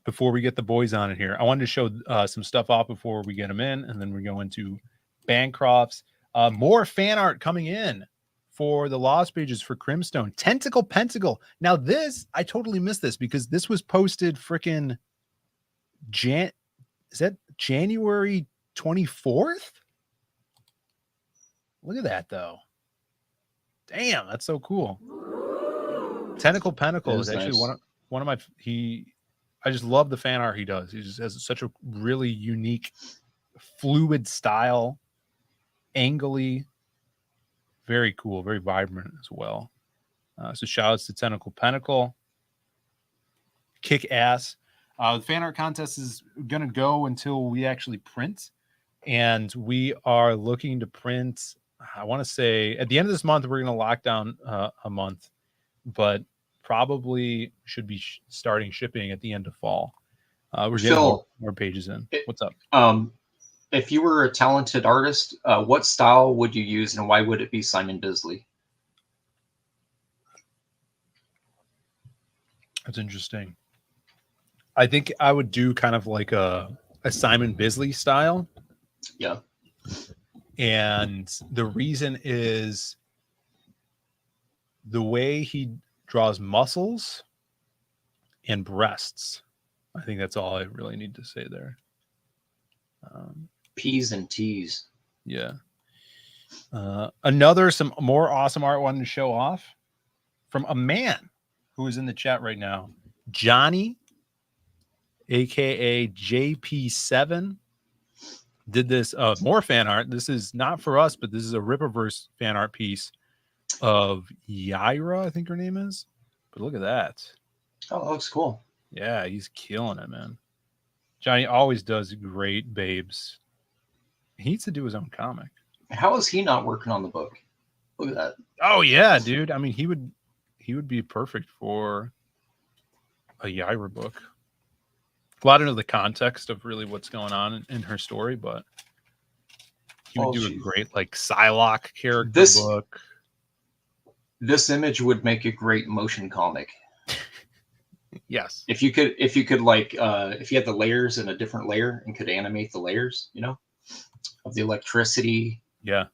before we get the boys on in here. I wanted to show some stuff off before we get them in, and then we go into Bancroft's. More fan art coming in for the Lost Pages for Crimstone. Tentacle Pentacle. Now this, I totally missed this because this was posted freaking is that January 24th? Look at that though. Damn, that's so cool. Tentacle Pentacle is actually nice. one of my I just love the fan art he does. He just has such a really unique fluid style, angly, very cool, very vibrant as well. So shout outs to Tentacle Pentacle. Kick ass. The fan art contest is gonna go until we actually print, and we are looking to print. I want to say at the end of this month we're gonna lock down a month, but probably should be starting shipping at the end of fall. We're getting more pages in. What's up? If you were a talented artist, what style would you use, and why would it be Simon Bisley? That's interesting. I think I would do kind of like a Simon Bisley style. Yeah. And the reason is the way he draws muscles and breasts. I think that's all I really need to say there. P's and T's. Yeah. Some more awesome art I wanted to show off from a man who is in the chat right now. Johnny, aka JP7, did this more fan art. This is not for us, but this is a Rippaverse fan art piece of Yaira, I think her name is. But look at that. Oh, that looks cool. Yeah, he's killing it, man. Johnny always does great babes. He needs to do his own comic. How is he not working on the book? Look at that. Oh yeah, dude. I mean, he would be perfect for a Yaira book. Well, I don't know the context of really what's going on in her story, but he would do a great like Psylocke character book. This image would make a great motion comic. Yes. If you could like if you had the layers in a different layer and could animate the layers, of the electricity. Yeah.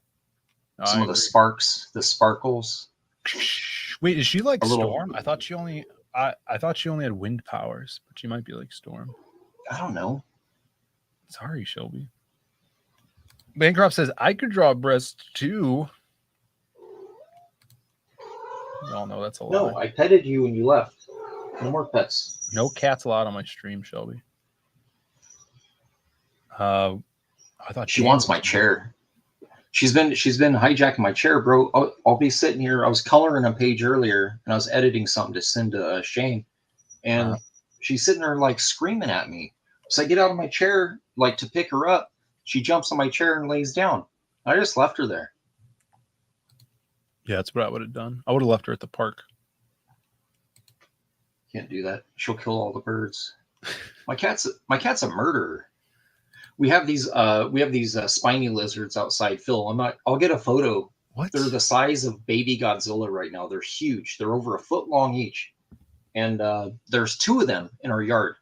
Some of the sparks, the sparkles. Wait, is she like Storm? I thought she only had wind powers, but she might be like Storm. I don't know. Sorry, Shelby. Bancroft says I could draw breasts too. We all know that's a lie. No, I petted you and you left. No more pets. No cats allowed on my stream, Shelby. I thought she wants my chair. She's been hijacking my chair, bro. I'll be sitting here. I was coloring a page earlier, and I was editing something to send to Shane, and she's sitting there like screaming at me. So I get out of my chair like to pick her up. She jumps on my chair and lays down. I just left her there. Yeah, that's what I would have done. I would have left her at the park. Can't do that. She'll kill all the birds. My cat's a murderer. We have these spiny lizards outside. Phil, I'll get a photo. What? They're the size of baby Godzilla right now. They're huge. They're over a foot long each. And there's 2 of them in our yard.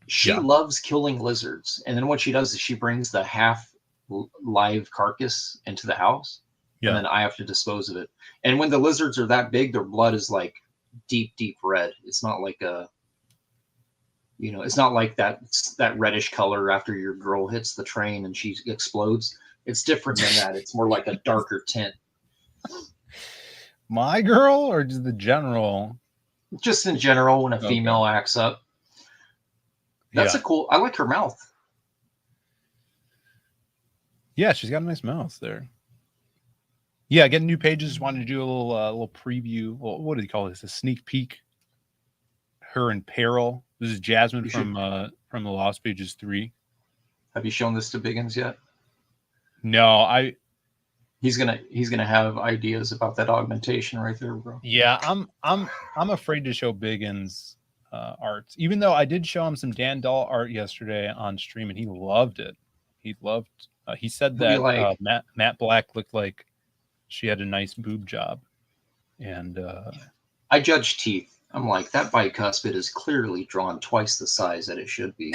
She loves killing lizards. And then what she does is she brings the half live carcass into the house, Yeah. and then I have to dispose of it. And when the lizards are that big, their blood is like deep red. It's not like it's not like that reddish color after your girl hits the train and she explodes. It's different than that. It's more like a darker tint. My girl, or just the general? Just in general, when a female acts up. That's I like her mouth. Yeah, she's got a nice mouth there. Yeah, getting new pages. Wanted to do a little preview. Well, what do you call this? A sneak peek. Her in Peril. This is Jasmine from the Lost Pages 3. Have you shown this to Biggins yet? No, He's gonna have ideas about that augmentation right there, bro. Yeah, I'm afraid to show Biggins art. Even though I did show him some Dan Dahl art yesterday on stream, and he loved it. He said that Matt Black looked like she had a nice boob job, and I judge teeth. I'm like, that bicuspid is clearly drawn twice the size that it should be.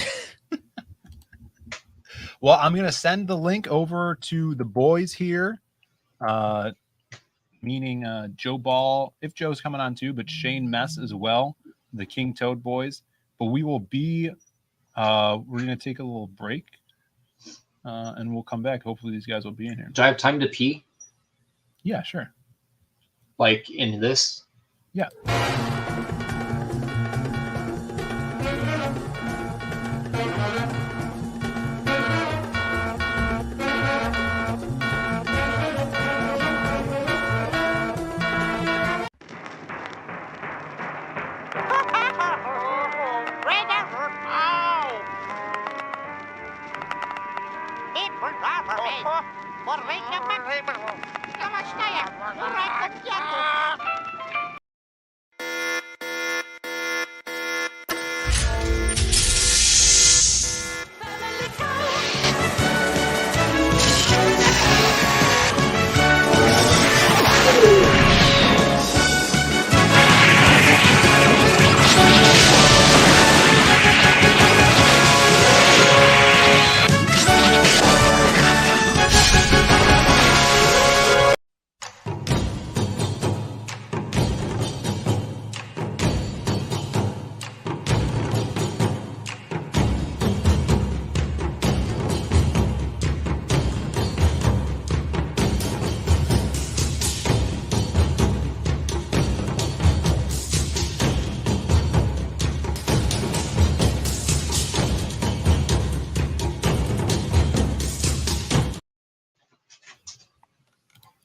Well, I'm gonna send the link over to the boys here, meaning Joe Ball, if Joe's coming on too, but Shane Mess as well, the King Toad boys. But we will be, we're gonna take a little break, and we'll come back. Hopefully, these guys will be in here. Do I have time to pee? Yeah, sure. Like in this? Yeah.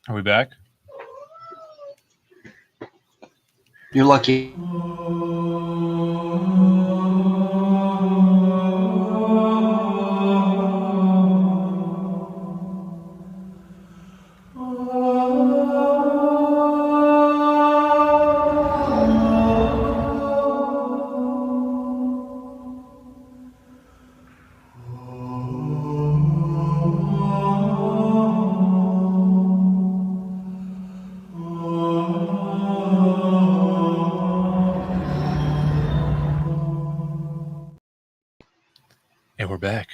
Are we back? You're lucky. And we're back.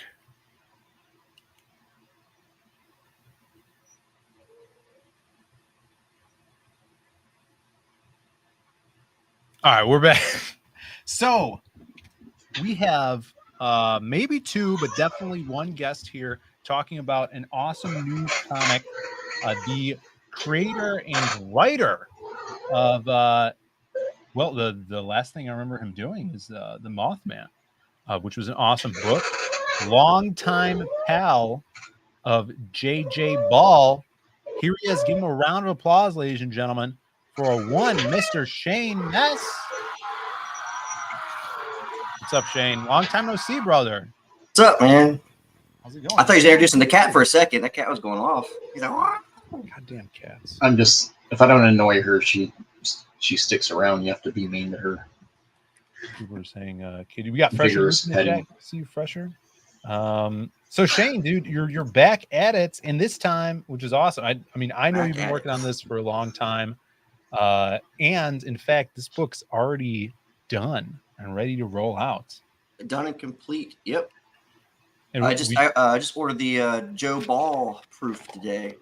All right, we're back. So we have maybe two, but definitely one guest here talking about an awesome new comic. The creator and writer of the last thing I remember him doing is the Mothman, which was an awesome book. Longtime pal of JJ Ball. Here he is. Give him a round of applause, ladies and gentlemen, for one Mr. Shane Mess. What's up, Shane? Long time no see, brother. What's up, man? How's it going? I thought you was introducing the cat for a second. That cat was going off. He's like, what? Goddamn cats. I'm just, if I don't annoy her, she sticks around. You have to be mean to her. People are saying, Katie, we got fresher in the chat. See you fresher. So Shane, dude, you're back at it, and this time, which is awesome. I mean, I know you've been working on this for a long time, and in fact, this book's already done and ready to roll out. Done and complete. Yep. And I just ordered the Joe Ball proof today.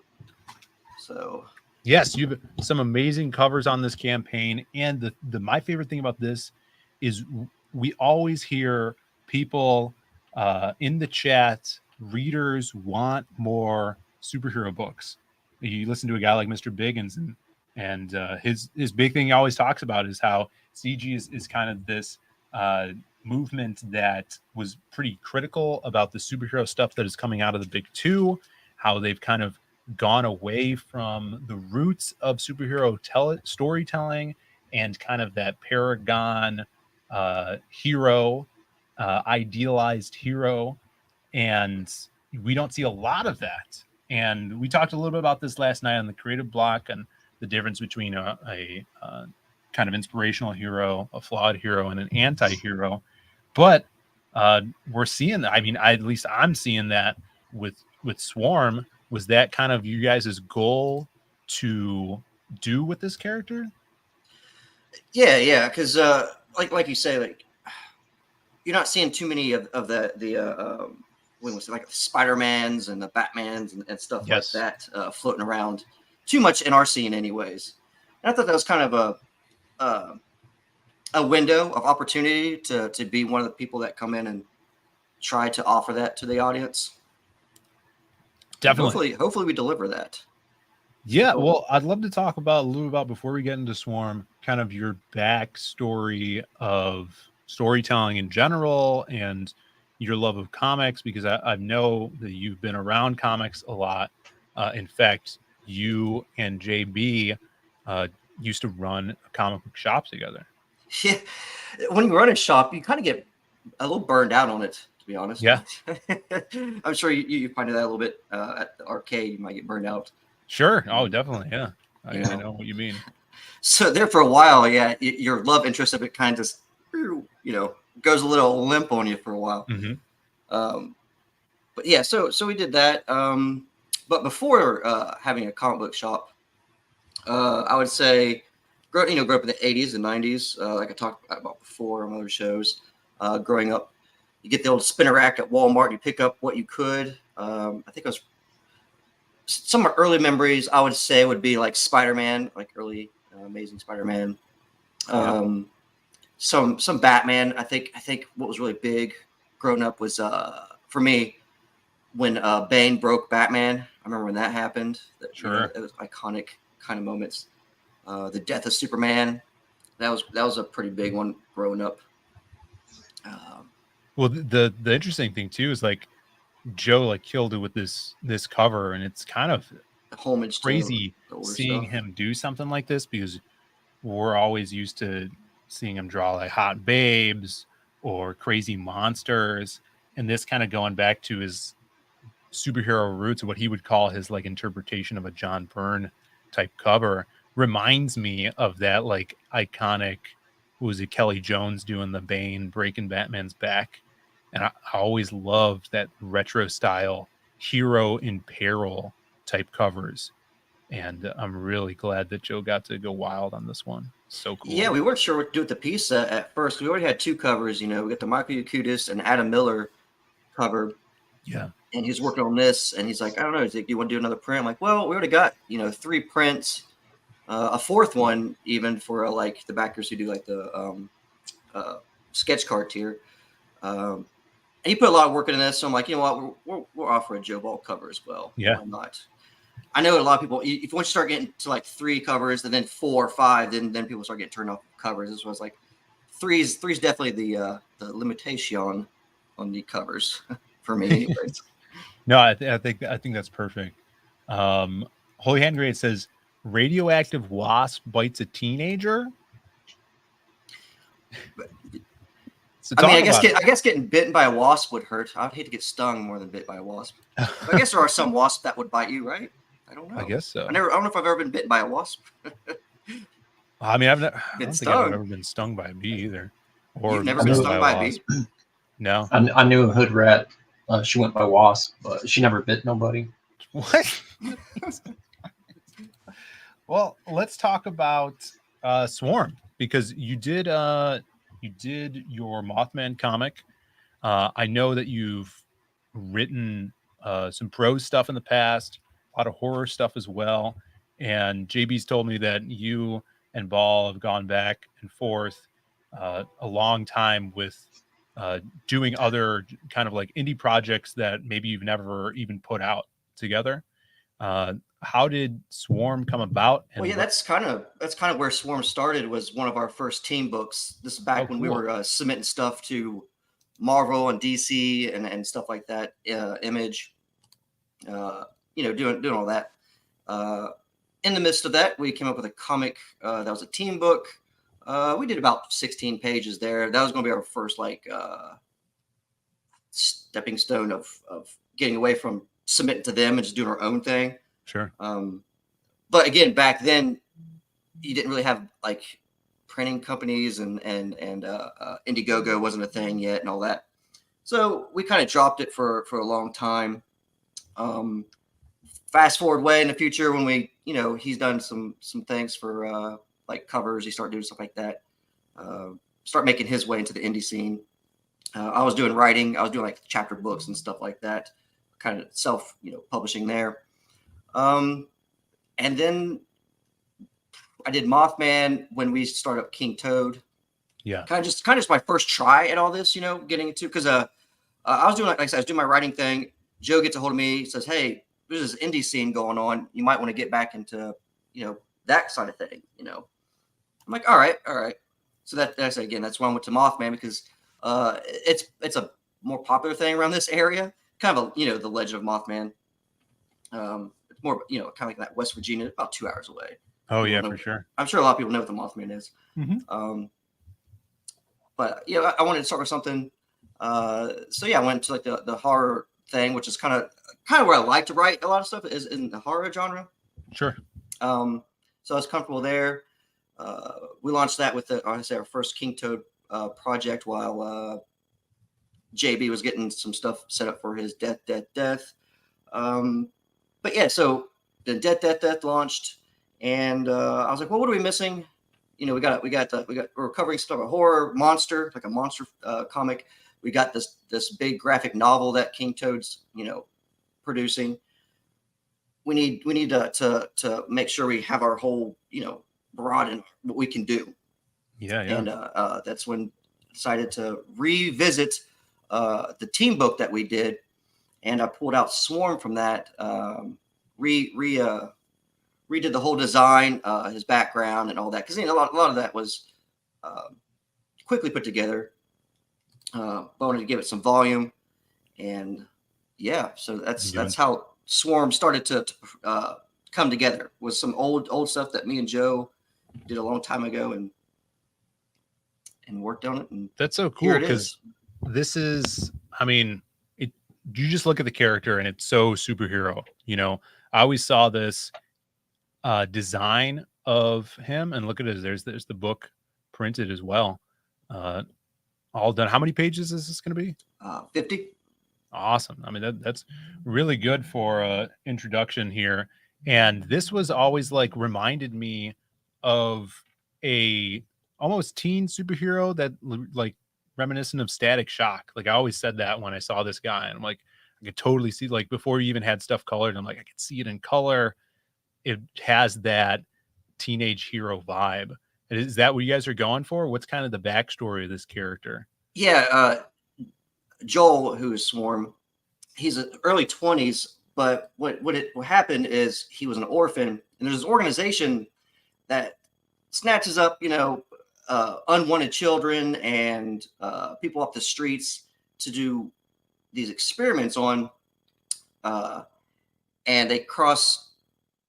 So yes, you've some amazing covers on this campaign, and the my favorite thing about this is we always hear people in the chat. Readers want more superhero books. You listen to a guy like Mr. Biggins, and his big thing he always talks about is how CG is kind of this movement that was pretty critical about the superhero stuff that is coming out of the big two, how they've kind of gone away from the roots of superhero storytelling and kind of that paragon hero, idealized hero, and we don't see a lot of that. And we talked a little bit about this last night on the creative block and the difference between a kind of inspirational hero, a flawed hero, and an anti-hero. But we're seeing that. I mean, at least I'm seeing that with Swarm. Was that kind of you guys' goal to do with this character? Yeah, because like you say, like you're not seeing too many of the like the Spider-Mans and the Batmans and stuff like that floating around too much in our scene, anyways. And I thought that was kind of a window of opportunity to be one of the people that come in and try to offer that to the audience. Definitely. Hopefully we deliver that. Yeah, well, I'd love to talk about a little about before we get into Swarm, kind of your backstory of storytelling in general and your love of comics, because I know that you've been around comics a lot. In fact, you and JB used to run a comic book shop together. Yeah, when you run a shop, you kind of get a little burned out on it, to be honest. Yeah. I'm sure you find that a little bit at the arcade. You might get burned out. Sure. Oh, definitely. Yeah. I know what you mean. So there for a while, yeah, your love interest of it kind of just, goes a little limp on you for a while. Mm-hmm. But yeah, so we did that. But before having a comic book shop, I would say, grew up in the 80s and 90s, like I talked about before on other shows. Growing up, you get the old spinner rack at Walmart. You pick up what you could. I think it was some of my early memories. I would say would be like Spider-Man, like early Amazing Spider-Man. Some Batman. I think what was really big growing up was for me when Bane broke Batman. I remember when that happened. Sure, it was iconic kind of moments. The death of Superman. That was a pretty big one growing up. Well, the interesting thing too is like Joe killed it with this cover, and it's kind of homage crazy seeing stuff. him do something like this, because we're always used to seeing him draw like hot babes or crazy monsters, and this kind of going back to his superhero roots, what he would call his like interpretation of a John Byrne type cover, reminds me of that like iconic, who was it, Kelly Jones doing the Bane breaking Batman's back. And I always loved that retro style hero in peril type covers. And I'm really glad that Joe got to go wild on this one. So cool. Yeah, we weren't sure what to do with the piece at first. We already had two covers. We got the Michael Yakutis and Adam Miller cover. Yeah. And he was working on this, and he's like, I don't know, do you want to do another print? I'm like, well, we already got, 3 prints, a fourth one even for like the backers who do like the sketch card tier. And he put a lot of work into this, so I'm like, you know what, we'll offer a Joe Ball cover as well. Yeah. Why not? I know a lot of people, if once you start getting to like 3 covers and then 4 or 5, then people start getting turned off covers. This was like three's definitely the limitation on the covers for me. Anyways. No, I think that's perfect. Holy Hand Grenade says radioactive wasp bites a teenager. So I guess getting bitten by a wasp would hurt. I'd hate to get stung more than bit by a wasp. I guess there are some wasps that would bite you, right? I don't know. I guess so. I don't know if I've ever been bitten by a wasp. I mean, I don't think I've ever been stung by a bee either. Or you've never been stung by a bee? No. I knew a hood rat. She went by wasp, but she never bit nobody. What? Well, let's talk about Swarm, because you did your Mothman comic. I know that you've written some prose stuff in the past, a lot of horror stuff as well. And JB's told me that you and Ball have gone back and forth a long time with doing other kind of like indie projects that maybe you've never even put out together. How did Swarm come about? And well, yeah, that's kind of where Swarm started. Was one of our first team books. This is back when we were submitting stuff to Marvel and DC and stuff like that. Image, doing all that. In the midst of that, we came up with a comic that was a team book. We did about 16 pages there. That was going to be our first stepping stone of getting away from submitting to them and just doing our own thing. Sure. But again, back then, you didn't really have like printing companies and Indiegogo wasn't a thing yet and all that. So we kind of dropped it for a long time. Fast forward way in the future when we, he's done some things for like covers. He started doing stuff like that. Start making his way into the indie scene. I was doing writing. I was doing like chapter books and stuff like that. Kind of self, publishing there. And then I did Mothman when we started up King Toad. Yeah. Kind of just my first try at all this, getting into, because I was doing, like I said, I was doing my writing thing. Joe gets a hold of me, says, "Hey, there's this indie scene going on. You might want to get back into, that side of thing, I'm like, all right. So that's again, that's why I went to Mothman, because it's a more popular thing around this area. Kind of the Legend of Mothman. It's more, kind of like that West Virginia, about 2 hours away. Oh yeah, for sure. I'm sure a lot of people know what the Mothman is. Mm-hmm. But I wanted to start with something. So yeah, I went to like the horror thing, which is kind of where I like to write a lot of stuff, is in the horror genre. Sure. So I was comfortable there. We launched that with our first King Toad project while JB was getting some stuff set up for his Death. But yeah, so the Death launched, and I was like, well, what are we missing? We're covering stuff, a horror monster, like a monster comic. We got this big graphic novel that King Toad's, producing. We need to make sure we have our whole, broad in what we can do. Yeah. And that's when I decided to revisit the team book that we did, and I pulled out Swarm from that. Redid the whole design, his background, and all that, because a lot of that was quickly put together. But I wanted to give it some volume, and yeah, so that's how Swarm started to come together. Was some old stuff that me and Joe did a long time ago, and worked on it. And that's so cool, because this is, you just look at the character and it's so superhero. I always saw this design of him, and look at it. There's the book printed as well. All done. How many pages is this going to be? 50. Awesome. That's really good for introduction here. And this was always like reminded me of a almost teen superhero that like reminiscent of Static Shock. Like I always said that when I saw this guy, and I'm like, I could totally see, like before you even had stuff colored, I'm like, I could see it in color. It has that teenage hero vibe. Is that what you guys are going for? What's kind of the backstory of this character? Yeah, Joel, who is Swarm, he's in early 20s, but what happened is he was an orphan, and there's this organization that snatches up, unwanted children and people off the streets to do these experiments on, and they cross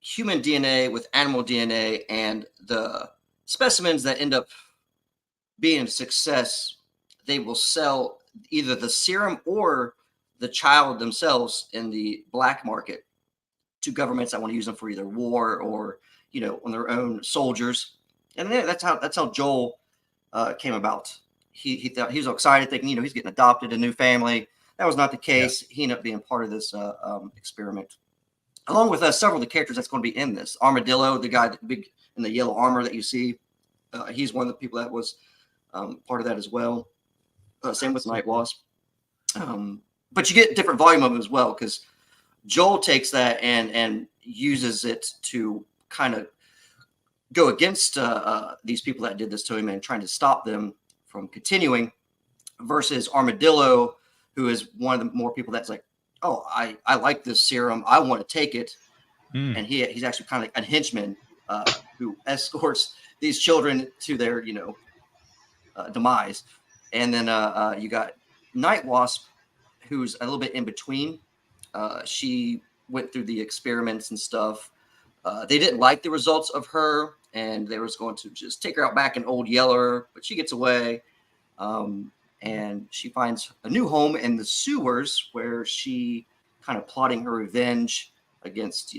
human DNA with animal DNA, and the specimens that end up being a success, they will sell either the serum or the child themselves in the black market to governments that want to use them for either war or, on their own soldiers. And then that's how Joel came about. He thought he was excited, thinking, he's getting adopted, a new family. That was not the case. Yeah. He ended up being part of this experiment, along with several of the characters that's going to be in this. Armadillo, the guy big in the yellow armor that you see, he's one of the people that was part of that as well. Same with Night Wasp. but you get different volume of them as well, because Joel takes that and uses it to kind of go against these people that did this to him and trying to stop them from continuing, versus Armadillo, who is one of the more people that's like, oh, I like this serum, I want to take it. And he's actually kind of like a henchman who escorts these children to their, demise. And then you got Night Wasp, who's a little bit in between. She went through the experiments and stuff. They didn't like the results of her, and they was going to just take her out back in Old Yeller, but she gets away. And she finds a new home in the sewers, where she kind of plotting her revenge against,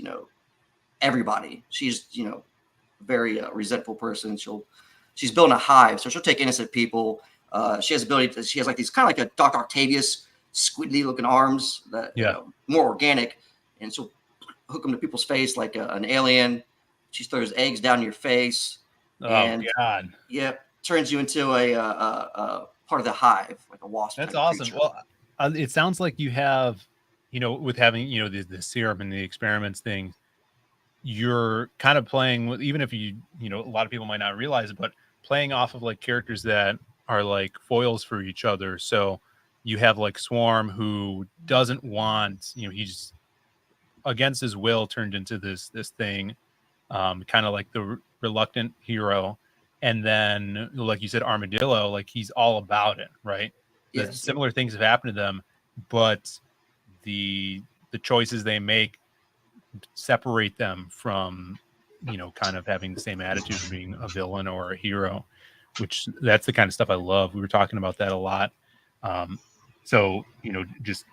everybody. She's, very resentful person. She's building a hive, so she'll take innocent people. She has ability. She has like these kind of like a Dr. Octavius squidly looking arms that more organic, and she'll hook them to people's face like an alien. She throws eggs down your face. Oh God! Yep, turns you into a part of the hive, like a wasp. That's awesome. Creature. Well, it sounds like you have, with having the serum and the experiments thing, you're kind of playing with, even if a lot of people might not realize it, but playing off of like characters that are like foils for each other. So you have like Swarm, who doesn't want, he's against his will turned into this thing, kind of like the reluctant hero. And then, like you said, Armadillo, like he's all about it, right? Yes. Similar things have happened to them, but the choices they make separate them from, kind of having the same attitude of being a villain or a hero, which that's the kind of stuff I love. We were talking about that a lot. So, just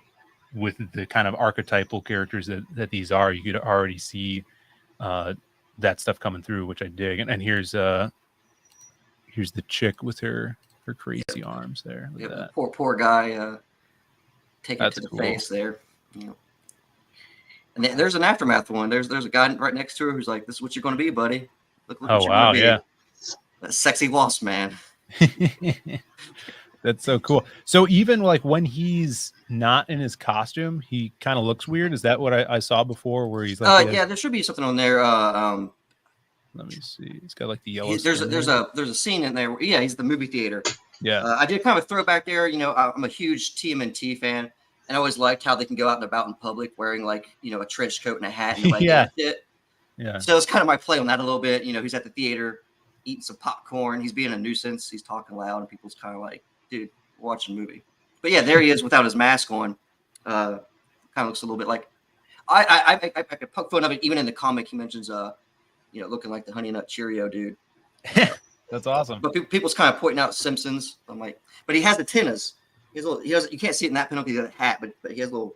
with the kind of archetypal characters that these are, you could already see that stuff coming through, which I dig. And here's the chick with her crazy arms there. Look at that. Poor guy taking it to the face there. And there's an Aftermath one. There's a guy right next to her who's like, "This is what you're going to be, buddy. Look what you're going to be." Yeah. That sexy wasp man. That's so cool. So even like when he's not in his costume, he kind of looks weird. Is that what I saw before? Where he's like, yeah, there should be something on there. Let me see. He's got like the yellow. There's a scene in there. Where, he's the movie theater. Yeah. I did kind of a throwback there. I'm a huge TMNT fan, and I always liked how they can go out and about in public wearing like a trench coat and a hat. And Yeah. So it's kind of my play on that a little bit. He's at the theater eating some popcorn. He's being a nuisance. He's talking loud, and people's kind of like, dude, we're watching a movie. But yeah, there he is without his mask on. Kind of looks a little bit like I could poke fun of it. Even in the comic, he mentions looking like the Honey Nut Cheerio dude. That's awesome. But people's kind of pointing out Simpsons. I'm like, but he has antennas. He has you can't see it in that panel because he has a hat, but he has little.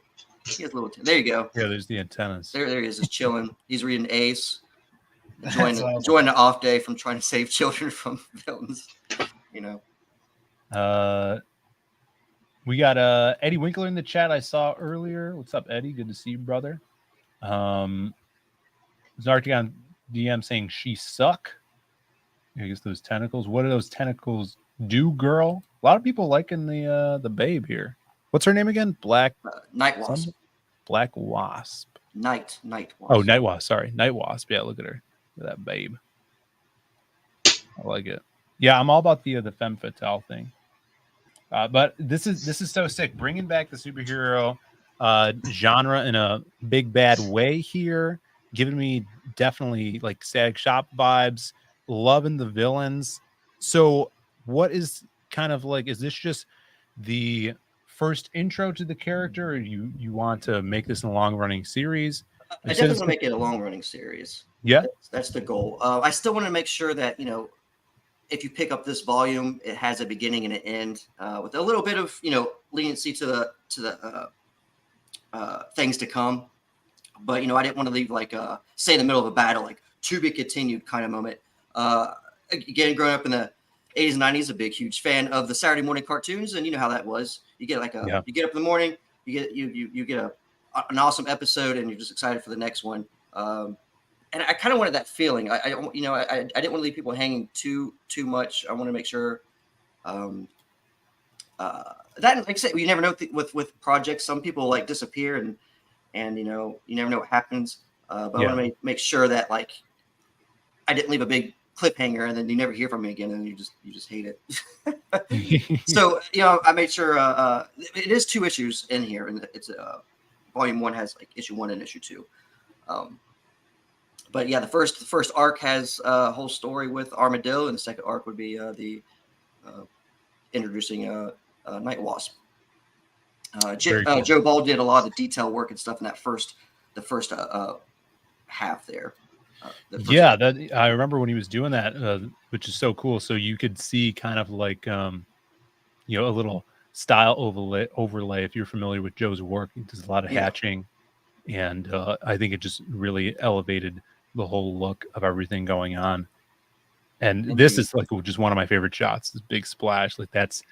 There you go. Yeah, there's the antennas. There he is, just chilling. He's reading Ace, enjoying the off day from trying to save children from villains. We got Eddie Winkler in the chat I saw earlier. What's up, Eddie? Good to see you, brother. Zartigan DM saying she suck. I guess those tentacles. What do those tentacles do, girl? A lot of people liking the babe here. What's her name again? Black Night Wasp. Black Wasp. Night Wasp. Oh, Night Wasp. Sorry, Night Wasp. Yeah, look at her. Look at that babe. I like it. Yeah, I'm all about the femme fatale thing. But this is so sick. Bringing back the superhero genre in a big bad way here, giving me definitely like Stag Shop vibes. Loving the villains. So, what is kind of like? Is this just the first intro to the character, or you want to make this a long running series? I definitely want to make it a long running series. Yeah, that's the goal. I still want to make sure that if you pick up this volume, it has a beginning and an end, with a little bit of leniency to the things to come. But I didn't want to leave like say in the middle of a battle, like to be continued kind of moment. Again, growing up in the 80s and 90s, a big huge fan of the Saturday morning cartoons, and you know how that was. You get like you get up in the morning, you get an awesome episode, and you're just excited for the next one. And I kind of wanted that feeling. I didn't want to leave people hanging too much. I want to make sure that, like I said, you never know with projects. Some people like disappear, and you never know what happens. But I want to make sure that like I didn't leave a big cliffhanger, and then you never hear from me again, and you just hate it. So I made sure it is 2 issues in here, and it's volume 1 has like issue 1 and issue 2. But yeah, the first arc has a whole story with Armadillo, and the second arc would be the introducing Night Wasp. Joe Ball did a lot of the detail work and stuff in that the first half there. That I remember when he was doing that, which is so cool. So you could see kind of like a little style overlay. If you're familiar with Joe's work, he does a lot of hatching, and I think it just really elevated the whole look of everything going on. And this is like just one of my favorite shots. This big splash, like that's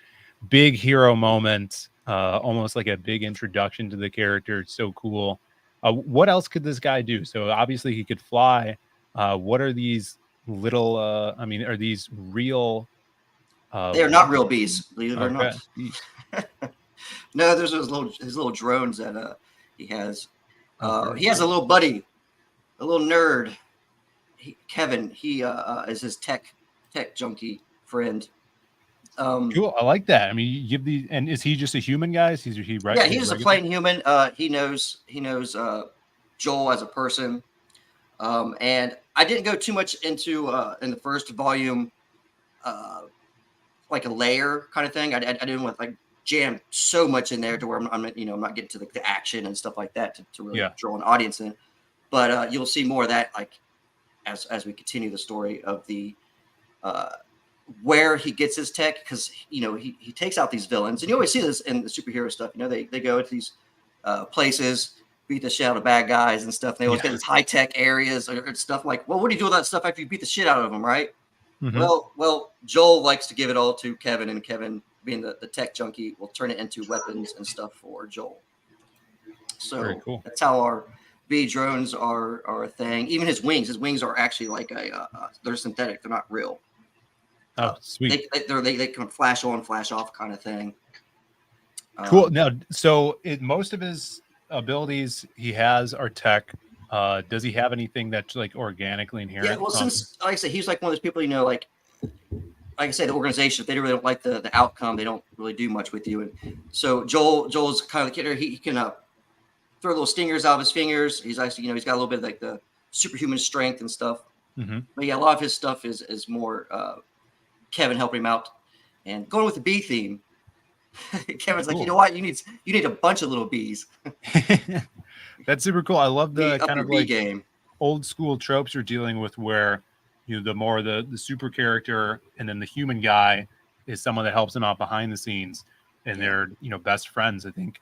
big hero moment, almost like a big introduction to the character. It's so cool. What else could this guy do? So obviously he could fly. What are these little? Are these real? They are not real bees, believe it or not. No, there's his little drones that he has. He has a little buddy, a little nerd. Kevin. He is his tech junkie friend. Cool. I like that. I mean, you give these, and is he just a human, guys? Right? Yeah, he's a plain human. He knows Joel as a person. And I didn't go too much into in the first volume, like a layer kind of thing. I didn't want like jam so much in there to where I'm not getting to the action and stuff like that to really draw an audience in. But you'll see more of that like as we continue the story of the where he gets his tech, because he takes out these villains, and you always see this in the superhero stuff. They go to these places, beat the shit out of bad guys and stuff. And they always get these high tech areas or stuff like, well, what do you do with that stuff after you beat the shit out of them, right? Mm-hmm. Well, Joel likes to give it all to Kevin, and Kevin, being the tech junkie, will turn it into weapons and stuff for Joel. So cool. That's how our bee drones are a thing. Even his wings are actually like they're synthetic. They're not real. Oh, sweet. They can flash on, flash off kind of thing. Cool. Now, so most of his abilities he has are tech. Does he have anything that's like organically inherent? Yeah, well, since like I said, he's like one of those people, like I said, the organization, if they really don't like the outcome, they don't really do much with you. And so Joel's kind of the kid. He can throw little stingers out of his fingers. He's actually, he's got a little bit of like the superhuman strength and stuff. Mm-hmm. But yeah, a lot of his stuff is more Kevin helping him out. And going with the bee theme, Kevin's like, you know what? You need a bunch of little bees. That's super cool. I love the kind of like game. Old school tropes you're dealing with, where the more the super character and then the human guy is someone that helps him out behind the scenes, and they're best friends. I think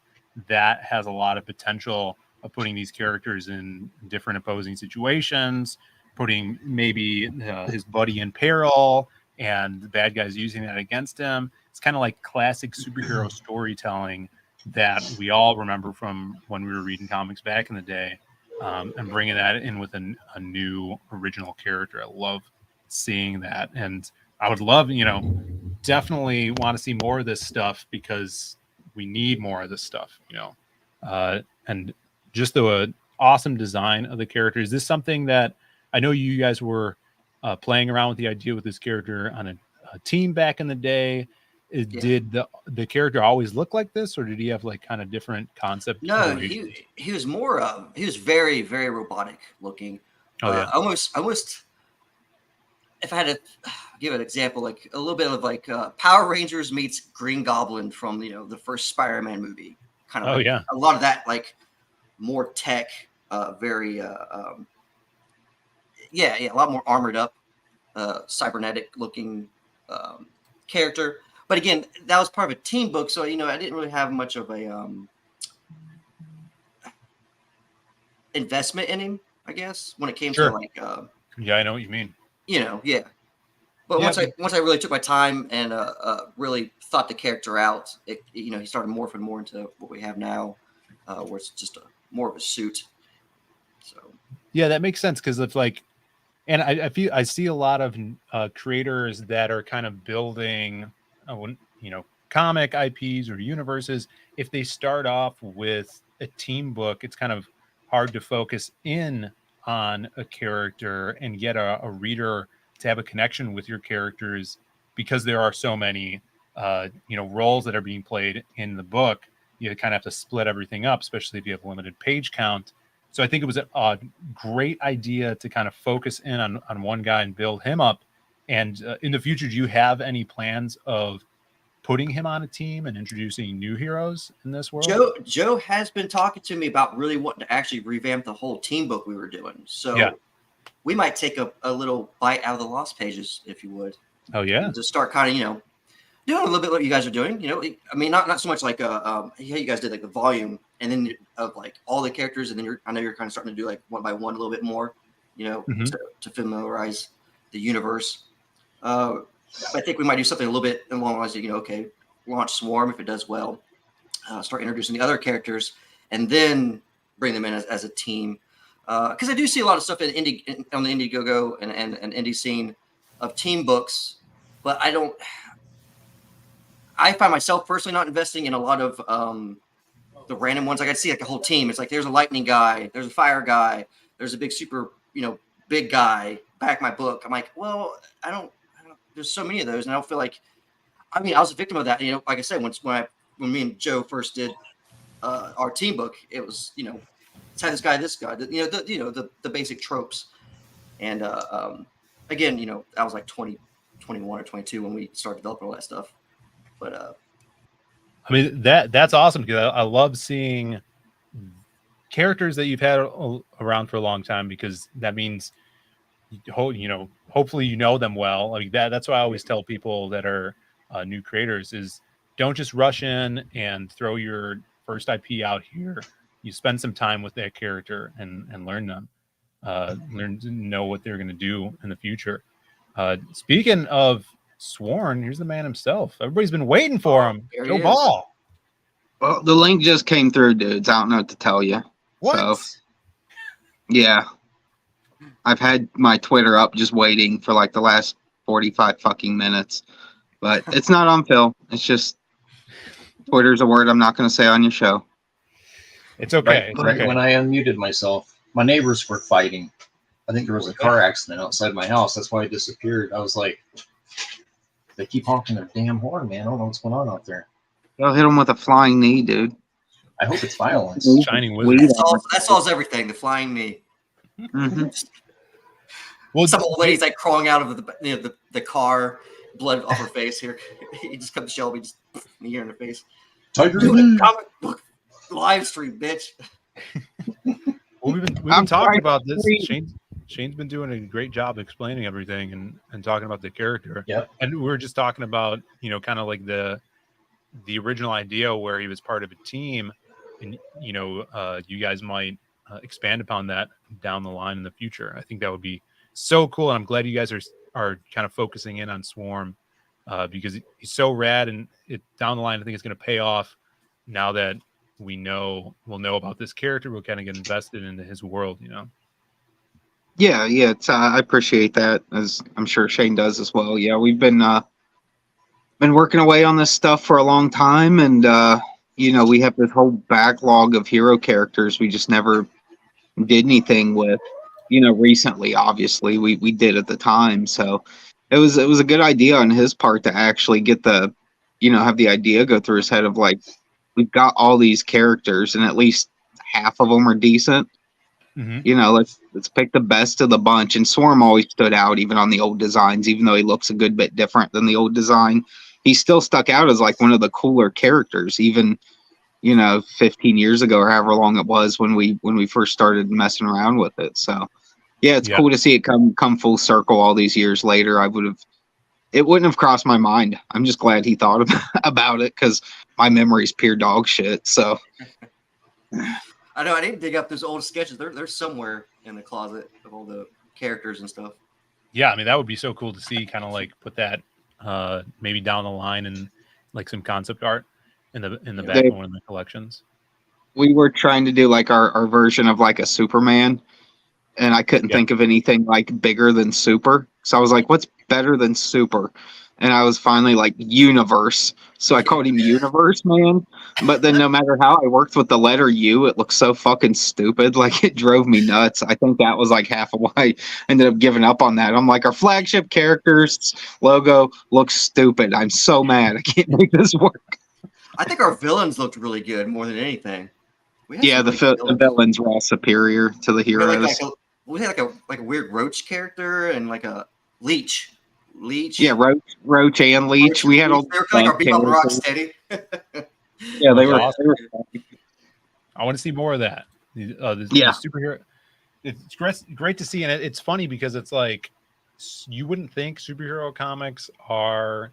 that has a lot of potential of putting these characters in different opposing situations, putting maybe his buddy in peril, and the bad guys using that against him. It's kind of like classic superhero storytelling that we all remember from when we were reading comics back in the day, and bringing that in with a new original character. I love seeing that, and I would love, definitely want to see more of this stuff, because we need more of this stuff, and just the awesome design of the character. Is this something that I know you guys were playing around with the idea with this character on a team back in the day? Did the character always look like this, or did he have like kind of different concept? No, he was more he was very, very robotic looking. Almost if I had to give an example, like a little bit of like Power Rangers meets Green Goblin from the first Spider-Man movie, kind of a lot of that, like more tech, very a lot more armored up, cybernetic looking character. But again, that was part of a team book, so I didn't really have much of a investment in him, I guess, when it came to like I know what you mean. But once I really took my time and really thought the character out, he started morphing more into what we have now, where it's just more of a suit. So yeah, that makes sense, because it's like, and I see a lot of creators that are kind of building comic IPs or universes, if they start off with a team book, it's kind of hard to focus in on a character and get a reader to have a connection with your characters, because there are so many roles that are being played in the book. You kind of have to split everything up, especially if you have a limited page count. So I think it was a great idea to kind of focus in on one guy and build him up. And in the future, do you have any plans of putting him on a team and introducing new heroes in this world? Joe has been talking to me about really wanting to actually revamp the whole team book we were doing. So we might take a little bite out of the Lost Pages, if you would. Oh yeah. To start kind of, doing a little bit what you guys are doing. I mean, not so much like you guys did like the volume and then of like all the characters, and then I know you're kind of starting to do like one by one a little bit more, to familiarize the universe. I think we might do something a little bit along the lines of, okay, launch Swarm if it does well, start introducing the other characters, and then bring them in as a team. Because I do see a lot of stuff on the Indiegogo and indie scene of team books, but I find myself personally not investing in a lot of the random ones. Like I see like a whole team. It's like there's a lightning guy, there's a fire guy, there's a big super, big guy. Back my book. I'm like, well, I don't. There's so many of those, and I don't feel like. I mean, I was a victim of that. Like I said, when me and Joe first did our team book, it was let's have this guy, the basic tropes. And again, I was like 20, 21 or 22 when we started developing all that stuff. But I mean, that's awesome, because I love seeing characters that you've had around for a long time, because that means hopefully you know them well. Like that's why I always tell people that are new creators is don't just rush in and throw your first IP out here. You spend some time with that character and learn them, learn to know what they're going to do in the future. Speaking of Sworn, here's the man himself. Everybody's been waiting for him. Joe Ball. Well, the link just came through, dudes. I don't know what to tell you. What? So, yeah. I've had my Twitter up just waiting for like the last 45 fucking minutes. But it's not on Phil. It's just Twitter's a word I'm not going to say on your show. It's okay. Right when I unmuted myself, my neighbors were fighting. I think there was a car accident outside my house. That's why I disappeared. I was like, they keep honking their damn horn, man. I don't know what's going on out there. They'll hit him with a flying knee, dude. I hope it's violence. Shining Wizard. That solves everything. The flying knee. Mm-hmm. Well, some old lady's like crawling out of the car, blood off her face. Here, he just comes to Shelby, just knee in her face. Tiger comic book live stream, bitch. Well, we've been talking about this. Shane's been doing a great job explaining everything and talking about the character. Yeah. And we were just talking about, kind of like the original idea where he was part of a team, and you guys might expand upon that down the line in the future. I think that would be so cool, and I'm glad you guys are kind of focusing in on Swarm because he's so rad, and down the line I think it's going to pay off now that we'll know about this character. We'll kind of get invested into his world, Yeah, I appreciate that, as I'm sure Shane does as well. Yeah, we've been working away on this stuff for a long time, and we have this whole backlog of hero characters we just never did anything with. Recently, obviously, we did at the time, so it was a good idea on his part to actually get the, have the idea go through his head of like, we've got all these characters, and at least half of them are decent. Mm-hmm. Let's pick the best of the bunch. And Swarm always stood out, even on the old designs, even though he looks a good bit different than the old design. He still stuck out as like one of the cooler characters, even 15 years ago or however long it was when we first started messing around with it. So yeah, it's cool to see it come full circle all these years later. It wouldn't have crossed my mind. I'm just glad he thought about it, because my memory's pure dog shit. So I know I didn't dig up those old sketches. They're somewhere in the closet of all the characters and stuff. Yeah, I mean, that would be so cool to see, kind of like put that maybe down the line and like some concept art in the back of one of the collections. We were trying to do like our version of like a Superman, and I couldn't think of anything like bigger than Super. So I was like, what's better than Super? and I was finally like Universe. So I called him Universe Man. But then no matter how I worked with the letter U, it looked so fucking stupid. Like it drove me nuts. I think that was like half of why I ended up giving up on that. I'm like, our flagship character's logo looks stupid. I'm so mad. I can't make this work. I think our villains looked really good more than anything. Yeah, the villains were all superior to the heroes. We had like a weird roach character and like a leech. Yeah, Roach and Leech. We had all. They were kind of like our Bebop and Rocksteady. Yeah, they were. Awesome. I want to see more of that. The superhero. It's great to see, and it's funny because it's like you wouldn't think superhero comics are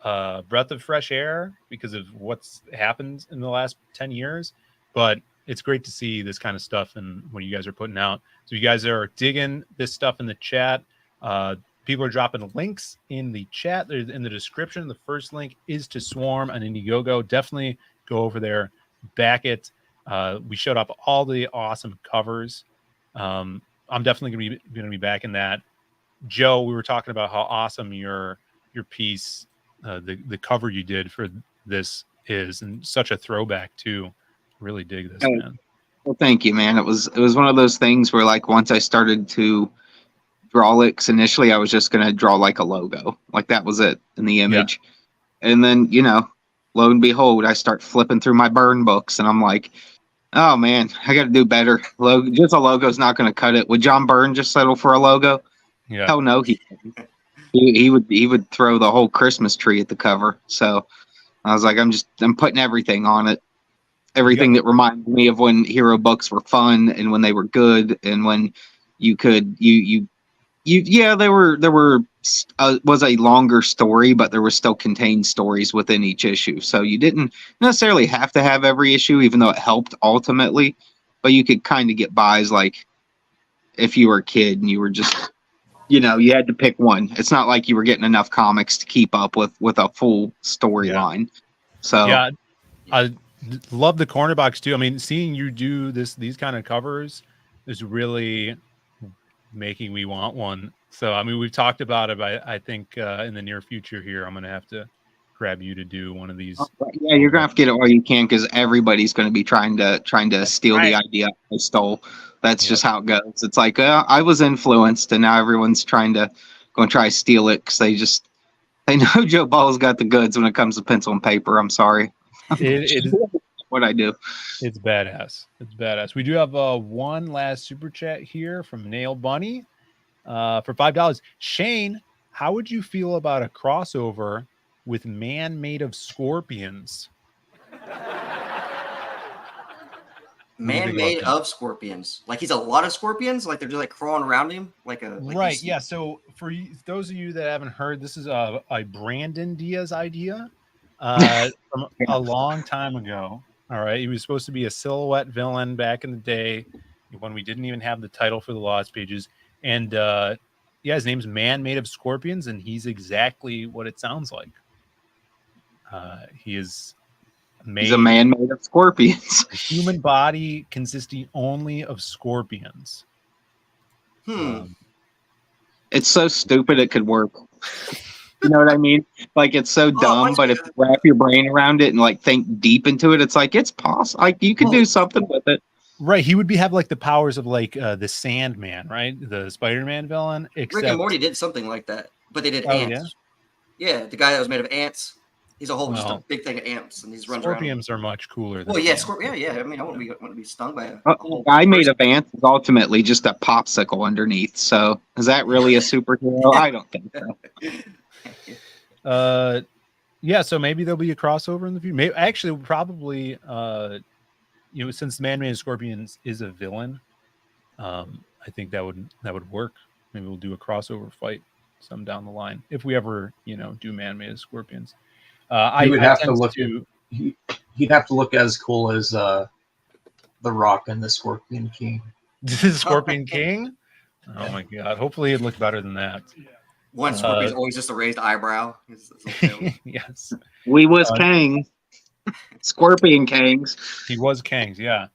a breath of fresh air because of what's happened in the last 10 years, but it's great to see this kind of stuff and what you guys are putting out. So you guys are digging this stuff in the chat. People are dropping links in the chat. There's in the description. The first link is to Swarm on Indiegogo. Definitely go over there, back it. We showed up all the awesome covers. I'm definitely going to be backing that. Joe, we were talking about how awesome your piece, the cover you did for this is, and such a throwback too. Really dig this, man. Well, thank you, man. It was one of those things where like once I started to draw licks initially, I was just going to draw like a logo. Like that was it in the image. Yeah. And then, lo and behold, I start flipping through my burn books and I'm like, oh man, I got to do better. Just a logo's not going to cut it. Would John Byrne just settle for a logo? Yeah. Hell no, he would throw the whole Christmas tree at the cover. So I was like, I'm putting everything on it. Everything that reminds me of when hero books were fun and when they were good and when you could there was a longer story, but there was still contained stories within each issue. So you didn't necessarily have to have every issue, even though it helped ultimately, but you could kind of get buys like if you were a kid and you were just, you had to pick one. It's not like you were getting enough comics to keep up with a full storyline. So yeah, I love the corner box too. I mean, seeing you do these kind of covers is really making me want one. So I mean, we've talked about it, but I think in the near future here, I'm gonna have to grab you to do one of these. Yeah, you're gonna have to get it while you can because everybody's gonna be trying to steal the idea I stole. That's just how it goes. It's like I was influenced, and now everyone's trying to go and try to steal it because they know Joe Ball's got the goods when it comes to pencil and paper. I'm sorry. It what I do. It's badass. It's badass. We do have one last super chat here from Nail Bunny for $5. Shane, how would you feel about a crossover with Man Made of Scorpions? Man made of scorpions. Like he's a lot of scorpions. Like they're just like crawling around him. Right. Yeah. So for those of you that haven't heard, this is a Brandon Diaz idea from a long time ago. All right. He was supposed to be a silhouette villain back in the day when we didn't even have the title for the Lost Pages. And his name's Man Made of Scorpions, and he's exactly what it sounds like. He's a man made of scorpions. A human body consisting only of scorpions. It's so stupid it could work. You know what I mean? Like it's so dumb, but if you wrap your brain around it and like think deep into it, it's like it's possible. Like you could do something with it. Right, he would have like the powers of like the Sandman, right? The Spider-Man villain. Rick and Morty did something like that, but they did ants. Yeah, the guy that was made of ants. He's a whole just a big thing of ants, and he's runs around. Scorpions are much cooler. Well, yeah, yeah. I mean, I wouldn't be stung by a whole guy made of ants is ultimately just a popsicle underneath. So is that really a superhero? I don't think so. Yeah. So maybe there'll be a crossover in the future. Maybe actually, probably. Since Man Made of Scorpions is a villain, I think that would work. Maybe we'll do a crossover fight some down the line if we ever do Man Made of Scorpions. He'd have to look as cool as The Rock and the Scorpion King. The Scorpion King? Oh my god! Hopefully, it'd look better than that. One Scorpion's always just a raised eyebrow. Yes, we was Kang. Scorpion Kangs. He was Kangs, yeah.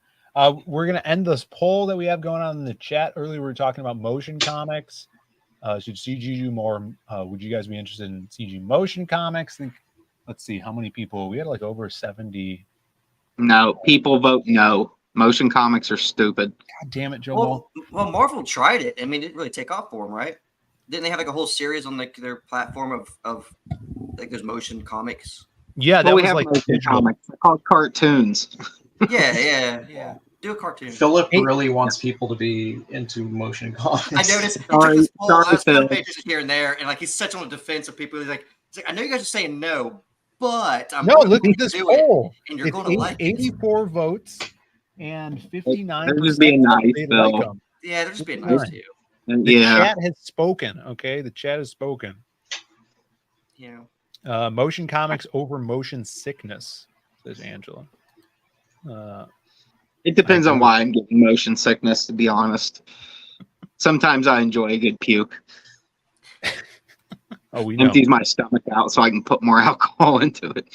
We're gonna end this poll that we have going on in the chat. Earlier we were talking about motion comics. Should CG do more? Would you guys be interested in CG motion comics? Let's see, how many people? We had like over 70. No, people vote no. Motion comics are stupid. God damn it, Joe. Well, Marvel tried it. I mean, it didn't really take off for them, right? Didn't they have like a whole series on like their platform of like those motion comics? Yeah, we have like motion comics. They're called cartoons. Yeah. Do a cartoon. Philip really wants people to be into motion comics. I noticed he took this whole I was cutting pages here and there, and like he's such on the defense of people. He's like, I know you guys are saying no, but I'm look at this poll. And you're going to like 84 votes and 59. They're just being nice, Phil. Like yeah, they're just being nice to you. The chat has spoken. Okay, the chat has spoken. Yeah. Motion comics over motion sickness, says Angela. It depends on why I'm getting motion sickness, to be honest. Sometimes I enjoy a good puke. We know. Empties my stomach out so I can put more alcohol into it.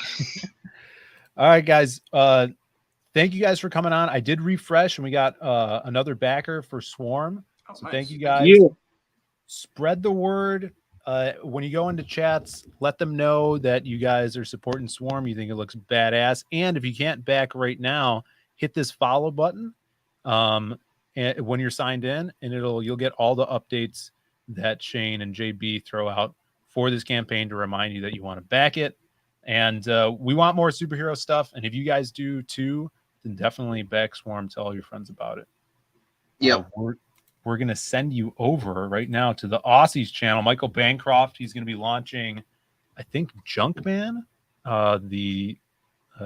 All right, guys. Thank you guys for coming on. I did refresh, and we got another backer for Swarm. So nice. Thank you guys. Spread the word. When you go into chats, let them know that you guys are supporting Swarm. You think it looks badass. And if you can't back right now, hit this follow button and when you're signed in, and you'll get all the updates that Shane and JB throw out for this campaign to remind you that you want to back it. And we want more superhero stuff. And if you guys do too, then definitely back Swarm. Tell all your friends about it. Yeah. We're going to send you over right now to the Aussies channel. Michael Bancroft, he's going to be launching, I think, Junkman. The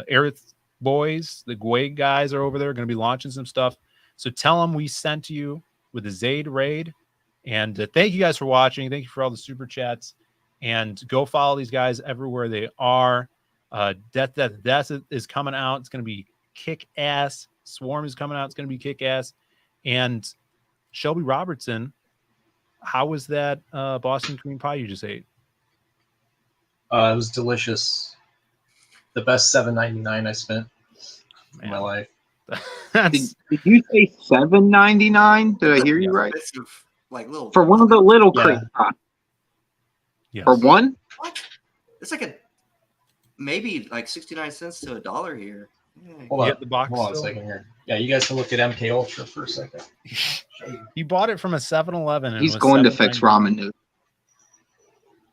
Aerith boys, the Gweg guys are over there going to be launching some stuff. So tell them we sent you with a Zaid raid. And thank you guys for watching. Thank you for all the super chats. And go follow these guys everywhere they are. Death is coming out. It's going to be kick ass. Swarm is coming out. It's going to be kick ass. And Shelby Robertson, how was that Boston cream pie you just ate? It was delicious. The best $7.99 I spent in my life. Did you say $7.99? Did I hear you right? Like little for one of the little cream pies. Yes. For one? What? It's like maybe like 69 cents to $1 here. Yeah. Hold on a second here. Yeah, you guys can look at MK Ultra for a second. He bought it from a 7-Eleven. He's going to fix ramen noodles.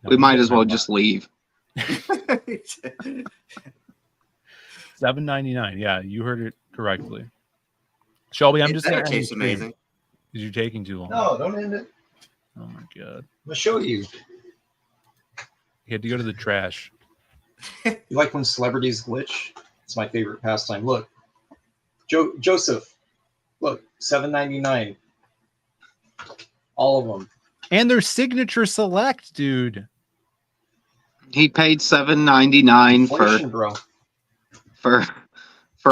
We might as well just leave. $7.99. Yeah, you heard it correctly. Shelby, I'm just going to taste amazing. Because you're taking too long. No, don't end it. Oh my god. I'm gonna show you. You had to go to the trash. You like when celebrities glitch? It's my favorite pastime. Look, Joseph. Look, $7.99. All of them. And they're signature select, dude. He paid $7.99 for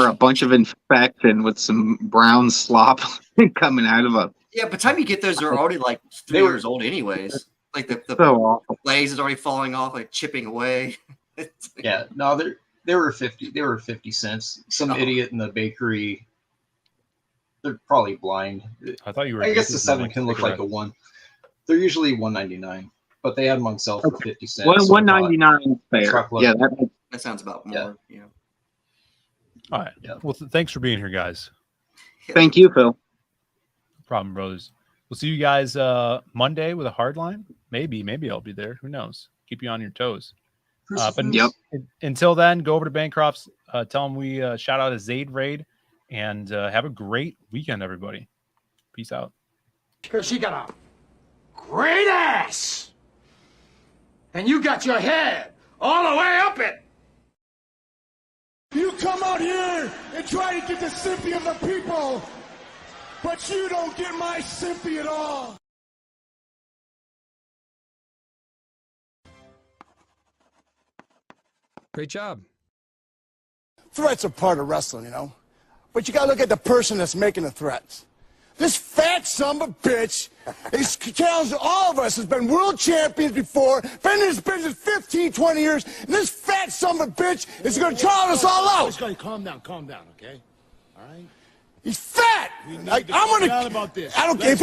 a bunch of infection with some brown slop coming out of a. Yeah, by the time you get those, they're already like 3 years old, anyways. Like the glaze is already falling off, like chipping away. Yeah, no, they were 50. They were 50 cents. Some idiot in the bakery. They're probably blind. I thought you were. I guess the 7 can look like a 1. They're usually $1.99, but they had them on sale for 50 cents. $1.99 fair. Yeah, that sounds about more. Yeah. All right. Yeah. Well, thanks for being here, guys. Thank you, Phil. No problem, brothers. We'll see you guys Monday with a hard line. Maybe I'll be there. Who knows? Keep you on your toes. But until then, go over to Bancroft's. Tell them we shout out a Zaid raid, and have a great weekend, everybody. Peace out. Because she got a great ass, and you got your head all the way up it. You come out here and try to get the sympathy of the people, but you don't get my sympathy at all. Great job. Threats are part of wrestling, you know, but you gotta look at the person that's making the threats. This fat son of a bitch, he's challenged all of us, has been world champions before, been in this business 15, 20 years, and this fat son of a bitch is going to challenge us all out. Calm down, okay? All right? He's fat. I'm going to... I don't care.